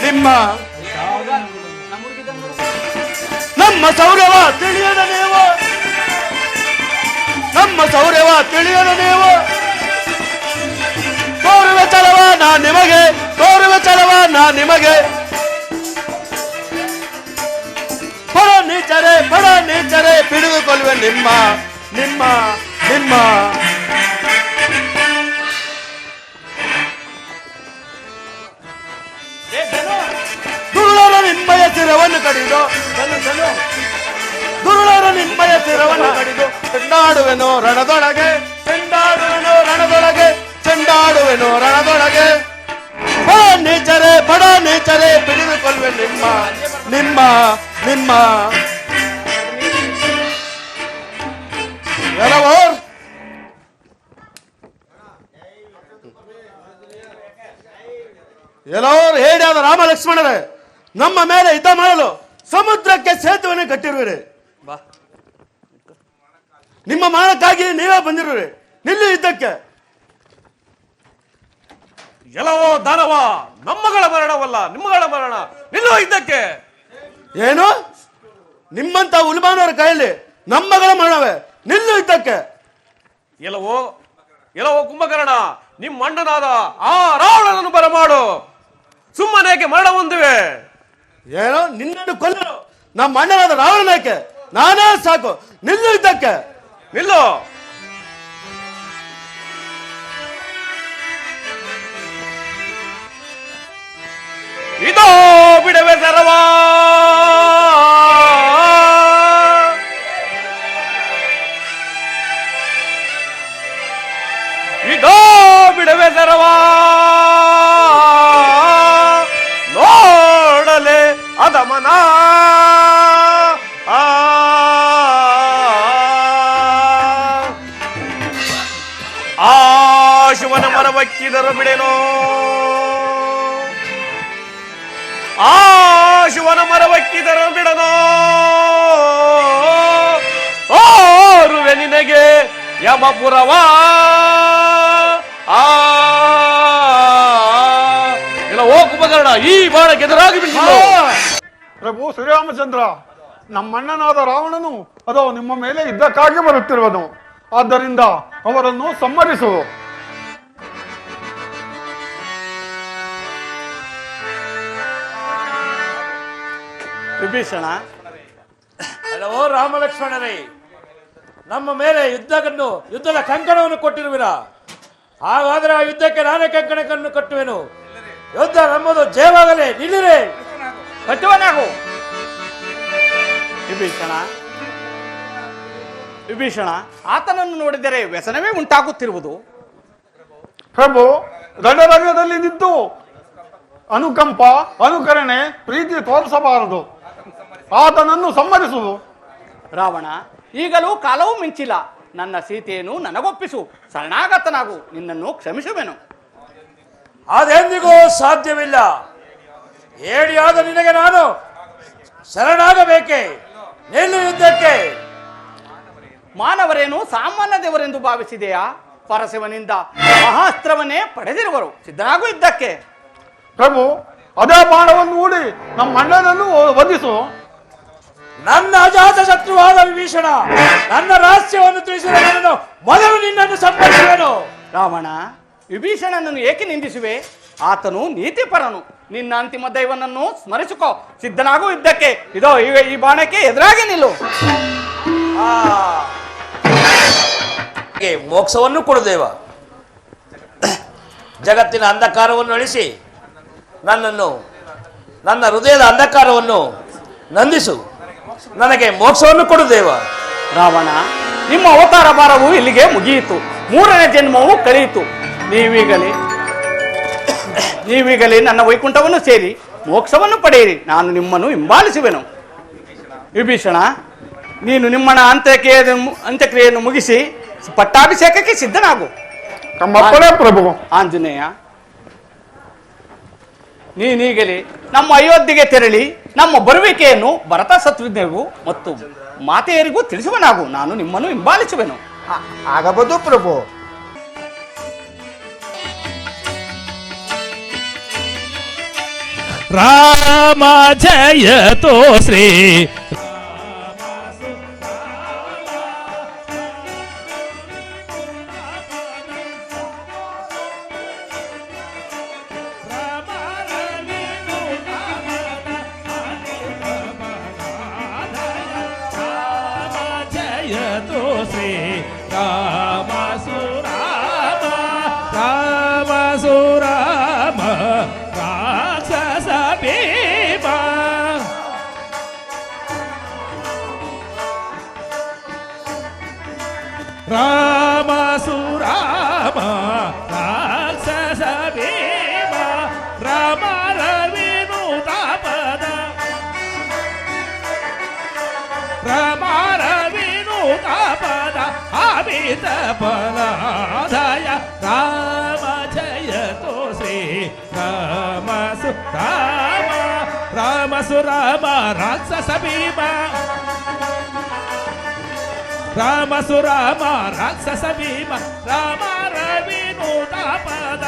ನಿಮ್ಮ ನಮ್ಮ ಸೌರ್ಯವ ತಿಳಿಯದ ನೀವು, ನಮ್ಮ ಸೌರ್ಯವ ತಿಳಿಯದ ನೀವು. ತೋರುವೆ ಚಲವ ನಾ ನಿಮಗೆ, ತೋರುವೆ ಚಲವ ನಾ ನಿಮಗೆ. ಪಡ ನೀಚರೆ ಹಿಡಿದುಕೊಳ್ಳುವೆ ನಿಮ್ಮ ನಿಮ್ಮ ನಿಮ್ಮ ದುರುಳರ ನಿಮ್ಮಯ ಶಿರವನ್ನು ಕಡಿದು, ದುರುಳರ ನಿಮ್ಮಯ ಶಿರವನ್ನು ಕಡಿದು ಚೆಂಡಾಡುವೆನು ರಣದೊಳಗೆ, ಚೆಂಡಾಡುವೆನು ರಣದೊಳಗೆ, ಚೆಂಡಾಡುವೆನು ರಣದೊಳಗೆ. ಪಡ ನೀಚರೆ ಹಿಡಿದುಕೊಳ್ಳುವೆ ನಿಮ್ಮ ನಿಮ್ಮ ನಿಮ್ಮ ಎಲ್ಲವೋರ್ ಎಲ್ಲವರು ಹೇಳಿಯಾದ ರಾಮ ಲಕ್ಷ್ಮಣರೇ, ನಮ್ಮ ಮೇಲೆ ಯುದ್ಧ ಮಾಡಲು ಸಮುದ್ರಕ್ಕೆ ಸೇತುವೆಯನ್ನು ಕಟ್ಟಿರುವಿರಿ. ನಿಮ್ಮ ಮಾನಕ್ಕಾಗಿ ನೀವೇ ಬಂದಿರುವಿರಿ. ನಿಲ್ಲಿ ಯುದ್ಧಕ್ಕೆ. ಎಲ್ಲವೋ ದಾನವ, ನಮ್ಮಗಳ ಮರಣವಲ್ಲ ನಿಮ್ಮಗಳ ಮರಣ. ನಿಲ್ಲೋ ಇದ್ದಕ್ಕೆ. ಏನು? ನಿಮ್ಮಂತ ಉಲ್ಮಾನವರ ಕೈಯಲ್ಲಿ ನಮ್ಮಗಳ ಮರಣವೇ? ನಿಲ್ಲು ಇದ್ದಕ್ಕೆ. ಎಲ್ಲವೋ ಕುಂಭಕರ್ಣ, ನಿಮ್ಮ ಅಣ್ಣನಾದ ಆ ರಾವಣನನ್ನು ಬರಮಾಡು. ಸುಮ್ಮನೇಕೆ ಮರಣ ಹೊಂದಿವೆ? ಏನೋ ನಿನ್ನನ್ನು ಕೊಲ್ಲಲು ನಮ್ಮ ಅಣ್ಣನಾದ ರಾವಣನೇಕೆ? ನಾನೇ ಸಾಕು. ನಿಲ್ಲು ಇದ್ದಕ್ಕೆ. ನಿಲ್ಲು. ಇದೋ ಬಿಡವೆ ಸರವಾ, ಇದೋ ಬಿಡವೆ ಸರವಾ, ನೋಡಲೆ ಅದಮನ. ಆ ಶಿವನ ಮರವಕ್ಕಿದರು ಬಿಡೆನೋ, ಆ ಶಿವನ ಮರವಕ್ಕಿದರು ಬಿಡನೋ. ಓರುವೆ ನಿನಗೆ ಯಮಪುರವ. ಇಲ್ಲ ಓ ಕುಂಭಕರ್ಣ, ಈ ಬಾಣಕ್ಕೆ ಎದುರಾಗಿ ಬಿಟ್ಟಿಲ್ಲ. ಪ್ರಭು ಶ್ರೀರಾಮಚಂದ್ರ, ನಮ್ಮಣ್ಣನಾದ ರಾವಣನು ಅದೋ ನಿಮ್ಮ ಮೇಲೆ ಯುದ್ಧಕ್ಕಾಗಿ ಬರುತ್ತಿರುವನು. ಆದ್ದರಿಂದ ಅವರನ್ನು ಸಮ್ಮರಿಸು. ವಿಭೀಷಣ, ಓ ರಾಮಲಕ್ಷ್ಮಣರೇ, ನಮ್ಮ ಮೇಲೆ ಯುದ್ಧದ ಕಂಕಣವನ್ನು ಕೊಟ್ಟಿರುವಿರ. ಹಾಗಾದ್ರೆ ಆ ಯುದ್ಧಕ್ಕೆ ನಾನೇ ಕಂಕಣವನ್ನು ಕಟ್ಟುವೆನು. ಯುದ್ಧ ನಮ್ಮದು, ಜಯವಾಗಲೇ. ನಿಲ್ಲಿರೆ. ಕಟ್ಟುವನಾಗು. ವಿಭೀಷಣ, ಆತನನ್ನು ನೋಡಿದರೆ ವ್ಯಸನವೇ ಉಂಟಾಗುತ್ತಿರುವುದು. ಪ್ರಭು, ರಣರಂಗದಲ್ಲಿ ನಿಂತು ಅನುಕಂಪ, ಅನುಕರಣೆ, ಪ್ರೀತಿ ತೋರಿಸಬಾರದು. ಆತನನ್ನು ಸಮ್ಮರಿಸುವುದು. ರಾವಣ, ಈಗಲೂ ಕಾಲವೂ ಮಿಂಚಿಲ್ಲ. ನನ್ನ ಸೀತೆಯನ್ನು ನನಗೊಪ್ಪಿಸು. ಶರಣಾಗತನಾಗು. ನಿನ್ನನ್ನು ಕ್ಷಮಿಸುವೆನು. ಅದೆಂದಿಗೂ ಸಾಧ್ಯವಿಲ್ಲ. ಏಡಿಯಾದ ನಿನಗೆ ನಾನು ಶರಣಾಗಬೇಕೆ? ನಿಲ್ಲು ಯುದ್ಧಕ್ಕೆ. ಮಾನವರೇನು ಸಾಮಾನ್ಯ ದೇವರೆಂದು ಭಾವಿಸಿದೆಯಾ? ಪರಶಿವನಿಂದ ಮಹಾಸ್ತ್ರವನ್ನೇ ಪಡೆದಿರುವರು. ಸಿದ್ಧನಾಗು ಯುದ್ಧಕ್ಕೆ. ಪ್ರಭು, ಅದೇ ಬಾಣವನ್ನು ಹೂಡಿ ನಮ್ಮ ಅಣ್ಣನನ್ನು ವಧಿಸು. ನನ್ನ ಅಜಾತ ಶತ್ರುವಾದ ವಿಭೀಷಣ, ನನ್ನ ರಹಸ್ಯವನ್ನು ತಿಳಿಸಿದ ನನ್ನನ್ನು ಮೊದಲು ನಿನ್ನನ್ನು ಸಂಪರ್ಕಿಸುವೆನು. ರಾವಣ, ವಿಭೀಷಣನನ್ನು ಏಕೆ ನಿಂದಿಸುವೆ? ಆತನು ನೀತಿಪರನು. ನಿನ್ನ ಅಂತಿಮ ದೈವನನ್ನು ಸ್ಮರಿಸಿಕೋ. ಸಿದ್ಧನಾಗು ಯುದ್ಧಕ್ಕೆ. ಇದೋ ಈ ಬಾಣಕ್ಕೆ ಎದುರಾಗಿ ನಿಲ್ಲು. ಮೋಕ್ಷವನ್ನು ಕೊಡುದೇವ. ಜಗತ್ತಿನ ಅಂಧಕಾರವನ್ನು ಅಳಿಸಿ ನನ್ನ ಹೃದಯದ ಅಂಧಕಾರವನ್ನು ನಂದಿಸು. ನನಗೆ ಮೋಕ್ಷವನ್ನು ಕೊಡುದೇವ. ರಾವಣ, ನಿಮ್ಮ ಅವತಾರ ಭಾರವು ಇಲ್ಲಿಗೆ ಮುಗಿಯಿತು. 3ನೇ ಜನ್ಮವು ಕಳೆಯಿತು. ನೀವೀಗಲೇ ನನ್ನ ವೈಕುಂಠವನ್ನು ಸೇರಿ ಮೋಕ್ಷವನ್ನು ಪಡೆಯಿರಿ. ನಾನು ನಿಮ್ಮನ್ನು ಹಿಂಬಾಲಿಸುವೆನು. ವಿಭೀಷಣ, ನೀನು ನಿಮ್ಮನ ಅಂತ್ಯಕ್ರಿಯೆಯನ್ನು ಮುಗಿಸಿ ಪಟ್ಟಾಭಿಷೇಕಕ್ಕೆ ಸಿದ್ಧನಾಗು. ಪ್ರಭು. ಆಂಜನೇಯ, ನೀನೀಗಲೇ ನಮ್ಮ ಅಯೋಧ್ಯೆಗೆ ತೆರಳಿ ನಮ್ಮ ಬರುವಿಕೆಯನ್ನು ಭರತ ಶತ್ರುಘ್ನರಿಗೂ ಮತ್ತು ಮಾತೆಯರಿಗೂ ತಿಳಿಸುವನಾಗು. ನಾನು ನಿಮ್ಮನ್ನು ಹಿಂಬಾಲಿಸುವೆನು. ಆಗಬಹುದು ಪ್ರಭು. ರಾಮ ಜಯತೋ ಶ್ರೀ ರಾಮ ಸುರಾಮ ರಾಕ್ಷಸ ಭೀಮ ರಾಮ ರವಿನುತ ಪದ ರಾಮ ರವಿನುತ ಪದ ಅಮಿತ ಫಲಾದಯ ರಾಮ ಜಯತೋ ಶ್ರೀ ರಾಮ ಸುರಾಮ ರಾಮ ಸುರಾಮ ರಾಕ್ಷಸ ಭೀಮ ರಾಮ ಸುರಾಮ ರಾಕ್ಷಸ ಭೀಮ ರಾಮ ರವಿನುತ ಪದ